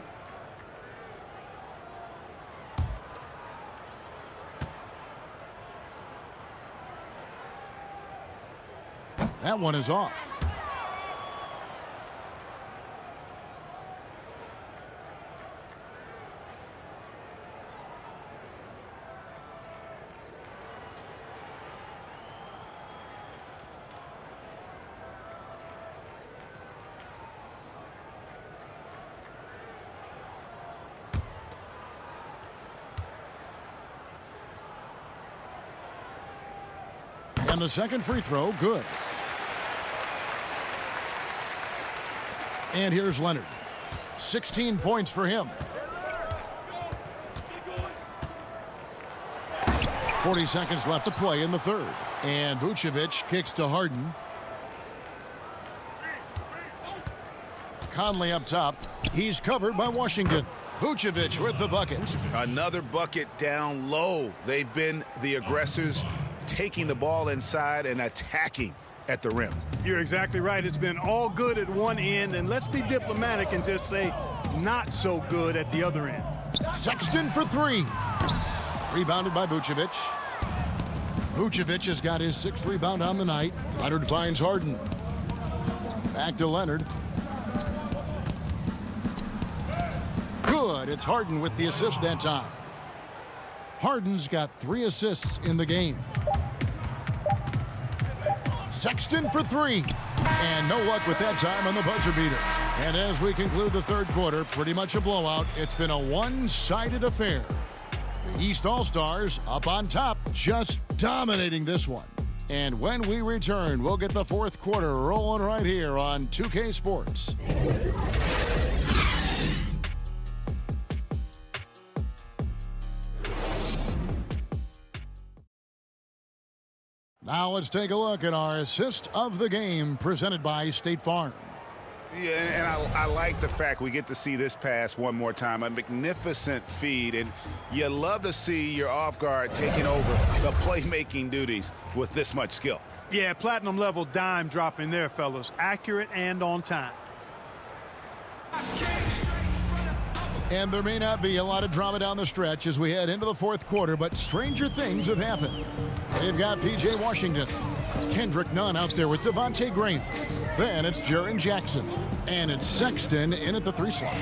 That one is off. And the second free throw, good. And here's Leonard. 16 points for him. 40 seconds left to play in the third. And Vucevic kicks to Harden. Conley up top. He's covered by Washington. Vucevic with the bucket. Another bucket down low. They've been the aggressors, taking the ball inside and attacking at the rim. You're exactly right. It's been all good at one end, and let's be diplomatic and just say not so good at the other end. Sexton for three. Rebounded by Vucevic. Vucevic has got his 6th rebound on the night. Leonard finds Harden. Back to Leonard. Good. It's Harden with the assist that time. Harden's got 3 assists in the game. Sexton for three. And no luck with that time on the buzzer beater. And as we conclude the third quarter, pretty much a blowout. It's been a one-sided affair. The East All-Stars up on top, just dominating this one. And when we return, we'll get the fourth quarter rolling right here on 2K Sports. Now let's take a look at our assist of the game presented by State Farm. Yeah, and I like the fact we get to see this pass one more time. A magnificent feed, and you love to see your off guard taking over the playmaking duties with this much skill. Yeah, platinum level dime dropping there, fellas. Accurate and on time. And there may not be a lot of drama down the stretch as we head into the fourth quarter, but stranger things have happened. They've got P.J. Washington, Kendrick Nunn out there with Devontae Graham. Then it's Jaren Jackson, and it's Sexton in at the 3 slot.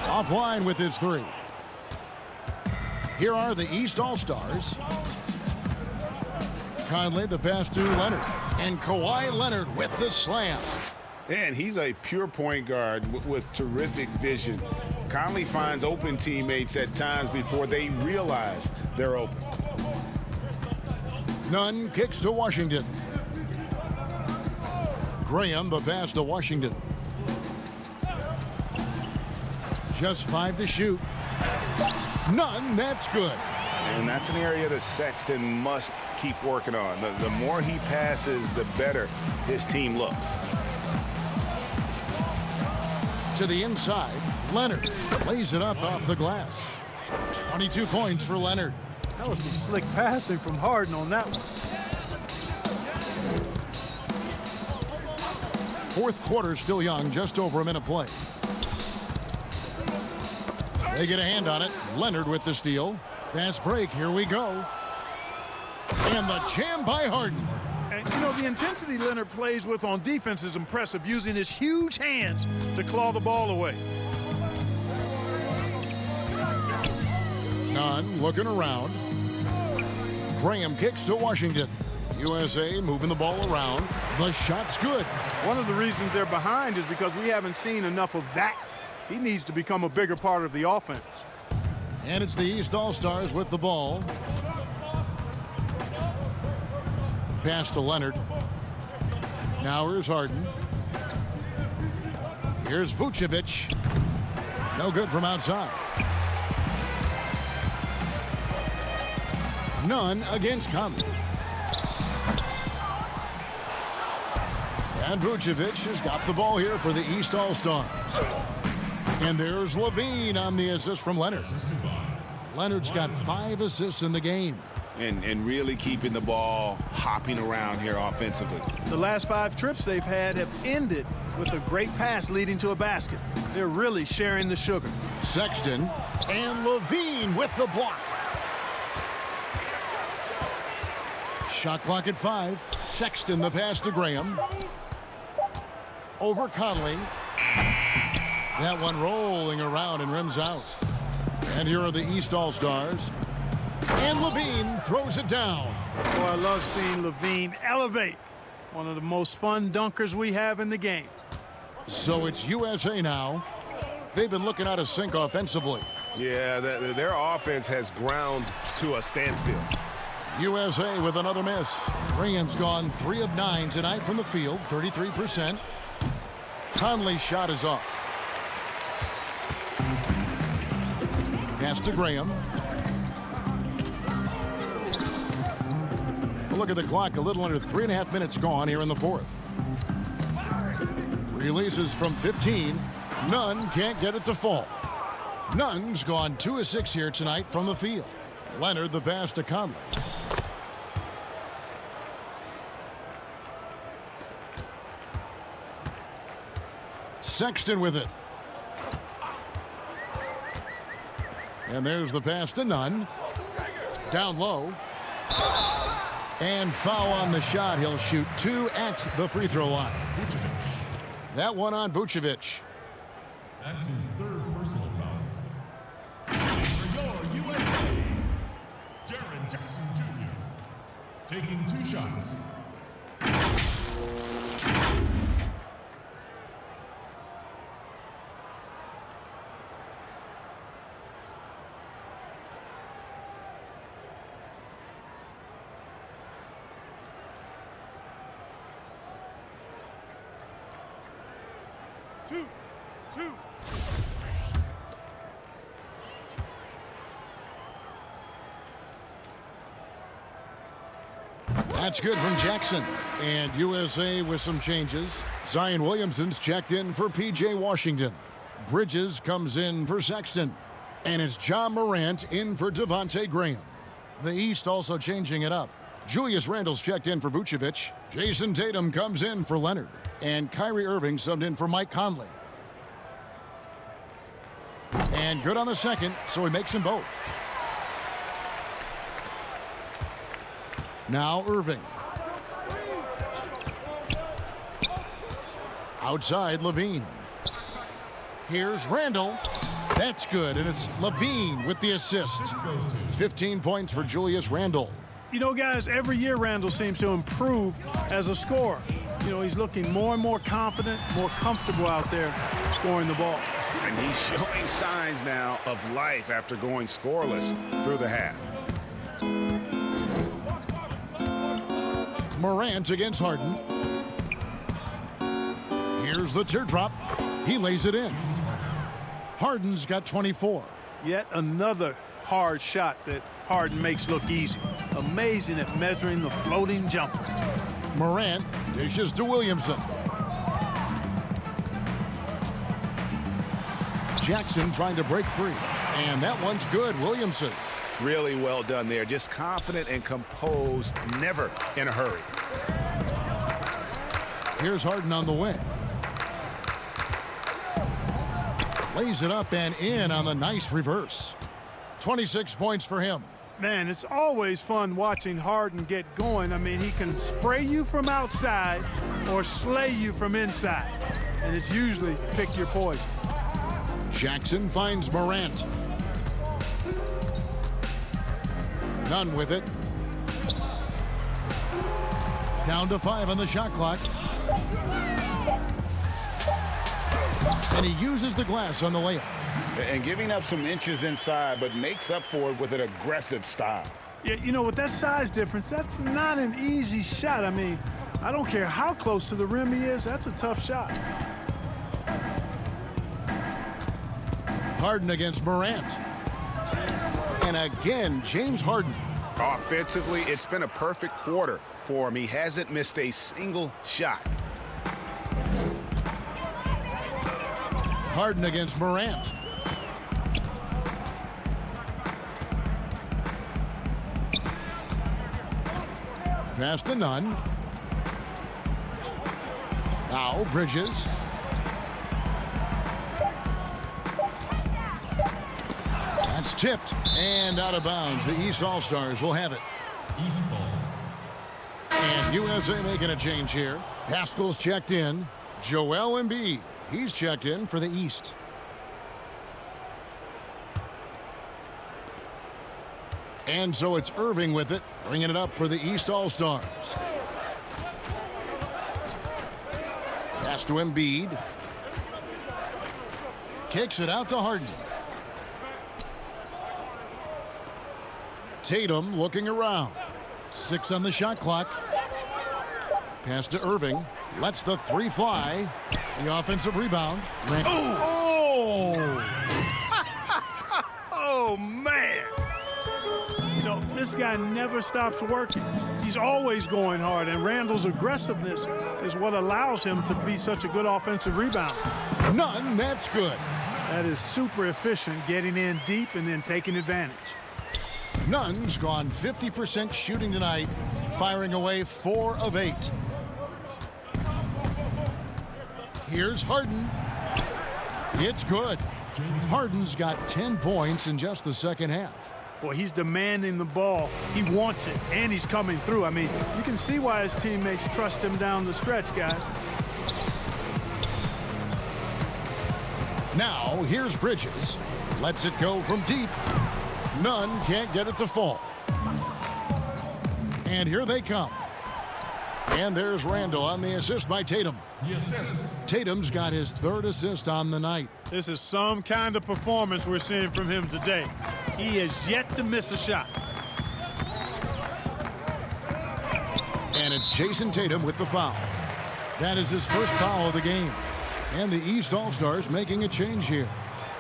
Offline with his 3. Here are the East All-Stars. Conley, the pass to Leonard, and Kawhi Leonard with the slam. And he's a pure point guard with terrific vision. Conley finds open teammates at times before they realize they're open. Nunn kicks to Washington. Graham, the pass to Washington. Just 5 to shoot. Nunn, that's good. And that's an area that Sexton must keep working on. The more he passes, the better his team looks. To the inside, Leonard lays it up off the glass. 22 points for Leonard. That was some slick passing from Harden on that one. Fourth quarter still young, just over a minute play. They get a hand on it. Leonard with the steal. Fast break, here we go. And the jam by Harden. And, you know, the intensity Leonard plays with on defense is impressive, using his huge hands to claw the ball away. Nunn looking around. Graham kicks to Washington. USA moving the ball around. The shot's good. One of the reasons they're behind is because we haven't seen enough of that. He needs to become a bigger part of the offense. And it's the East All-Stars with the ball. Pass to Leonard. Now here's Harden. Here's Vucevic. No good from outside. Nunn against Conley. And Vucevic has got the ball here for the East All-Stars. And there's Levine on the assist from Leonard. Leonard's got 5 assists in the game. And really keeping the ball hopping around here offensively. The last 5 trips they've had have ended with a great pass leading to a basket. They're really sharing the sugar. Sexton and Levine with the block. Shot clock at 5. Sexton the pass to Graham. Over Conley. That one rolling around and rims out. And here are the East All-Stars. And Levine throws it down. Oh, I love seeing Levine elevate. One of the most fun dunkers we have in the game. So it's USA now. They've been looking out of sync offensively. Yeah, their offense has ground to a standstill. USA with another miss. Graham's gone 3 of 9 tonight from the field, 33%. Conley's shot is off. Pass to Graham. Look at the clock, a little under 3.5 minutes gone here in the fourth. Releases from 15. Nunn can't get it to fall. Nunn's gone 2 of 6 here tonight from the field. Leonard the pass to Conley. Sexton with it. And there's the pass to Nunn. Down low. And foul on the shot. He'll shoot 2 at the free throw line. That one on Vucevic. That's his 3rd personal foul. For your USA, Jaren Jackson Jr. taking 2 shots. Two. That's good from Jackson. And USA with some changes. Zion Williamson's checked in for P.J. Washington. Bridges comes in for Sexton. And it's John Morant in for Devontae Graham. The East also changing it up. Julius Randle's checked in for Vucevic. Jason Tatum comes in for Leonard. And Kyrie Irving subbed in for Mike Conley. And good on the second, so he makes them both. Now Irving. Outside Levine. Here's Randle. That's good, and it's Levine with the assist. 15 points for Julius Randle. You know, guys, every year Randle seems to improve as a scorer. You know, he's looking more and more confident, more comfortable out there scoring the ball. And he's showing signs now of life after going scoreless through the half. Morant against Harden. Here's the teardrop. He lays it in. Harden's got 24. Yet another hard shot that Harden makes look easy. Amazing at measuring the floating jumper. Morant dishes to Williamson. Jackson trying to break free. And that one's good. Williamson. Really well done there. Just confident and composed, never in a hurry. Here's Harden on the wing. Lays it up and in on the nice reverse. 26 points for him. Man, it's always fun watching Harden get going. I mean, he can spray you from outside or slay you from inside. And it's usually pick your poison. Jackson finds Morant. Nunn with it. Down to 5 on the shot clock. And he uses the glass on the layup. And giving up some inches inside, but makes up for it with an aggressive style. Yeah, you know, with that size difference, that's not an easy shot. I mean, I don't care how close to the rim he is, that's a tough shot. Harden against Morant. And again, James Harden. Offensively, it's been a perfect quarter for him. He hasn't missed a single shot. Harden against Morant. Pass to Nunn. Now Bridges. That's tipped and out of bounds. The East All-Stars will have it. East ball. And USA making a change here. Pascal's checked in. Joel Embiid. He's checked in for the East. And so it's Irving with it, bringing it up for the East All-Stars. Pass to Embiid. Kicks it out to Harden. Tatum looking around. 6 on the shot clock. Pass to Irving. Lets the 3 fly. The offensive rebound. Oh! Oh, man. You know, this guy never stops working. He's always going hard, and Randall's aggressiveness is what allows him to be such a good offensive rebounder. None, that's good. That is super efficient, getting in deep and then taking advantage. Nunn's gone 50% shooting tonight, firing away 4 of 8. Here's Harden. It's good. Harden's got 10 points in just the second half. Boy, he's demanding the ball. He wants it, and he's coming through. I mean, you can see why his teammates trust him down the stretch, guys. Now, here's Bridges. Lets it go from deep. Nunn can't get it to fall. And here they come. And there's Randall on the assist by Tatum. The assist. Tatum's got his 3rd assist on the night. This is some kind of performance we're seeing from him today. He has yet to miss a shot. And it's Jason Tatum with the foul. That is his first foul of the game. And the East All-Stars making a change here.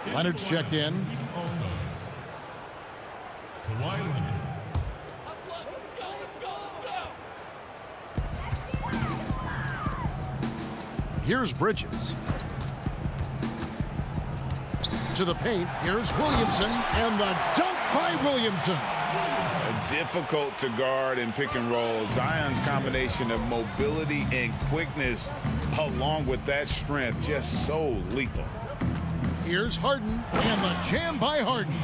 Leonard's checked in. East All-Stars. Kawhi Leonard. Here's Bridges. To the paint. Here's Williamson. And the dunk by Williamson. Difficult to guard and pick and roll. Zion's combination of mobility and quickness along with that strength, just so lethal. Here's Harden. And the jam by Harden.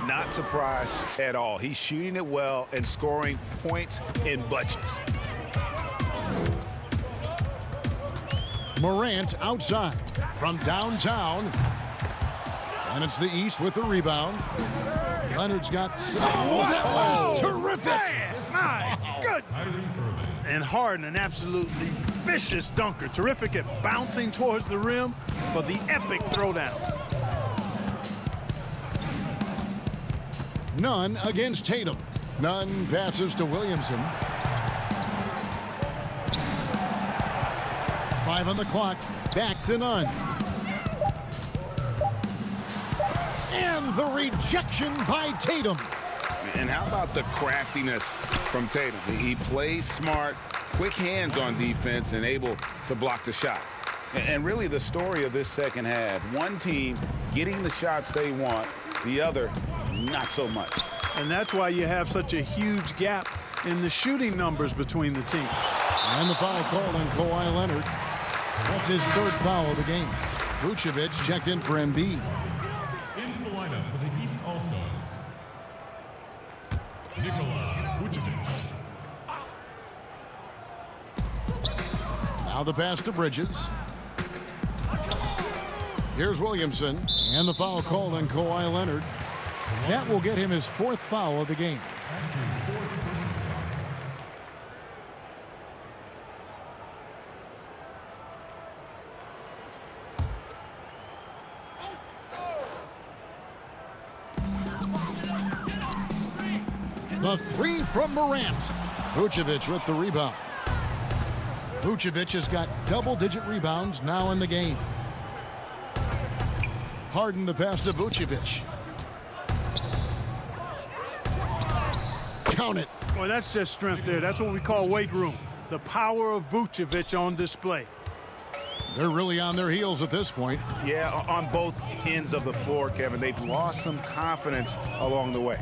Not surprised at all. He's shooting it well and scoring points in bunches. Morant outside from downtown. And it's the East with the rebound. Leonard's got... Oh, that was terrific! My goodness. And Harden, an absolutely vicious dunker. Terrific at bouncing towards the rim for the epic throwdown. Nunn against Tatum. Nunn passes to Williamson. 5 on the clock. Back to Nunn. And the rejection by Tatum. And how about the craftiness from Tatum? He plays smart, quick hands on defense, and able to block the shot. And really the story of this second half, one team getting the shots they want, the other not so much. And that's why you have such a huge gap in the shooting numbers between the teams. And the foul called on Kawhi Leonard. That's his 3rd foul of the game. Vucevic checked in for Embiid. Into the lineup for the East All-Stars. Nikola Vucevic. Now the pass to Bridges. Here's Williamson. And the foul called on Kawhi Leonard. That will get him his 4th foul of the game. That's his 4th personal foul. The 3 from Morant. Vucevic with the rebound. Vucevic has got double-digit rebounds now in the game. Harden the pass to Vucevic. Count it. Boy, that's just strength there. That's what we call weight room. The power of Vucevic on display. They're really on their heels at this point. Yeah, on both ends of the floor, Kevin. They've lost some confidence along the way.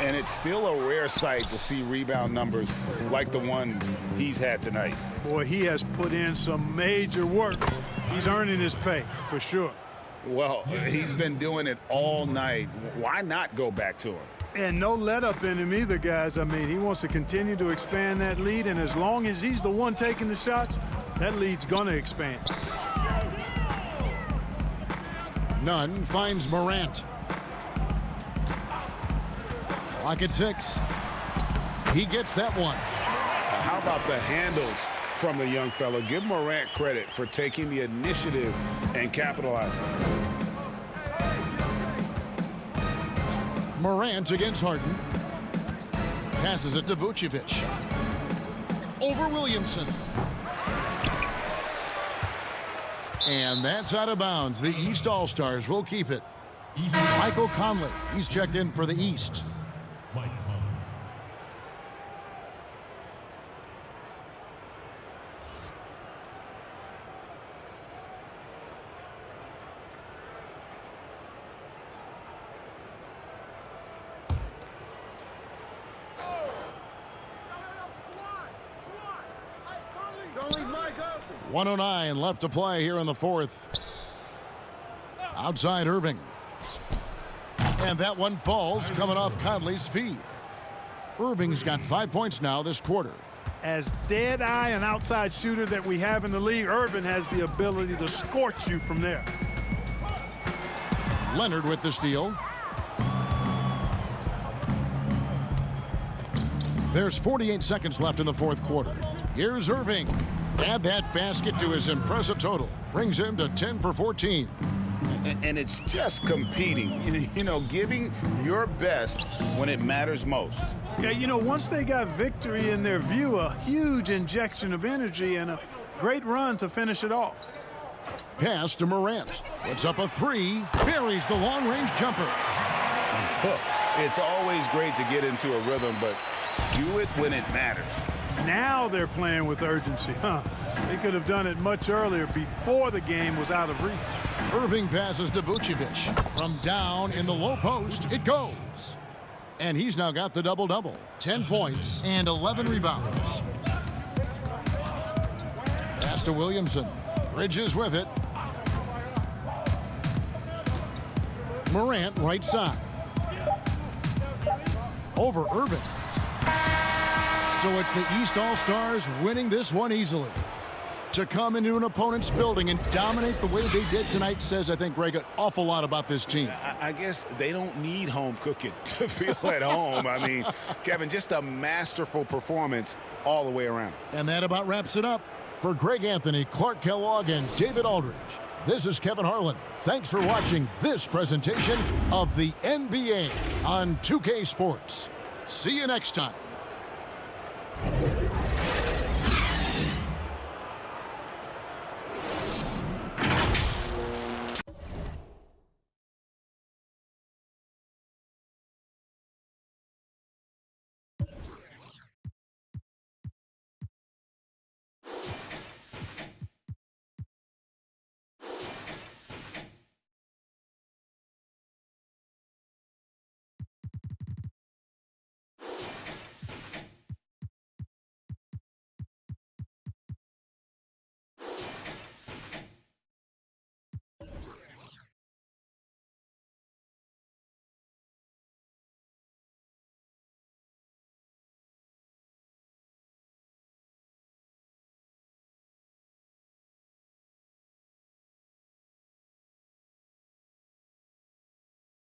And it's still a rare sight to see rebound numbers like the ones he's had tonight. Boy, he has put in some major work. He's earning his pay, for sure. Well, he's been doing it all night. Why not go back to him? And no let up in him either, guys. I mean, he wants to continue to expand that lead, and as long as he's the one taking the shots, that lead's gonna expand. Nunn finds Morant. Clock at 6. He gets that one. How about the handles from the young fella? Give Morant credit for taking the initiative and capitalizing. Morant against Harden. Passes it to Vucevic. Over Williamson. And that's out of bounds. The East All-Stars will keep it. Michael Conley, he's checked in for the East. Mike Conley. Don't leave Mike open. 1:09 left to play here in the fourth. Outside Irving. And that one falls coming off Conley's feet. Irving's got 5 points now this quarter. As dead-eye an outside shooter that we have in the league, Irving has the ability to scorch you from there. Leonard with the steal. There's 48 seconds left in the fourth quarter. Here's Irving. Add that basket to his impressive total. Brings him to 10 for 14. And it's just competing, you know, giving your best when it matters most. Yeah, you know, once they got victory in their view, a huge injection of energy and a great run to finish it off. Pass to Morant. Puts up a three. Buries the long-range jumper. It's always great to get into a rhythm, but do it when it matters. Now they're playing with urgency, huh? They could have done it much earlier before the game was out of reach. Irving passes to Vucevic. From down in the low post, it goes. And he's now got the double-double. 10 points and 11 rebounds. Pass to Williamson. Bridges with it. Morant right side. Over Irving. So it's the East All-Stars winning this one easily. To come into an opponent's building and dominate the way they did tonight says, I think, Greg, an awful lot about this team. I guess they don't need home cooking to feel at home. I mean, Kevin, just a masterful performance all the way around. And that about wraps it up. For Greg Anthony, Clark Kellogg, and David Aldridge, this is Kevin Harlan. Thanks for watching this presentation of the NBA on 2K Sports. See you next time.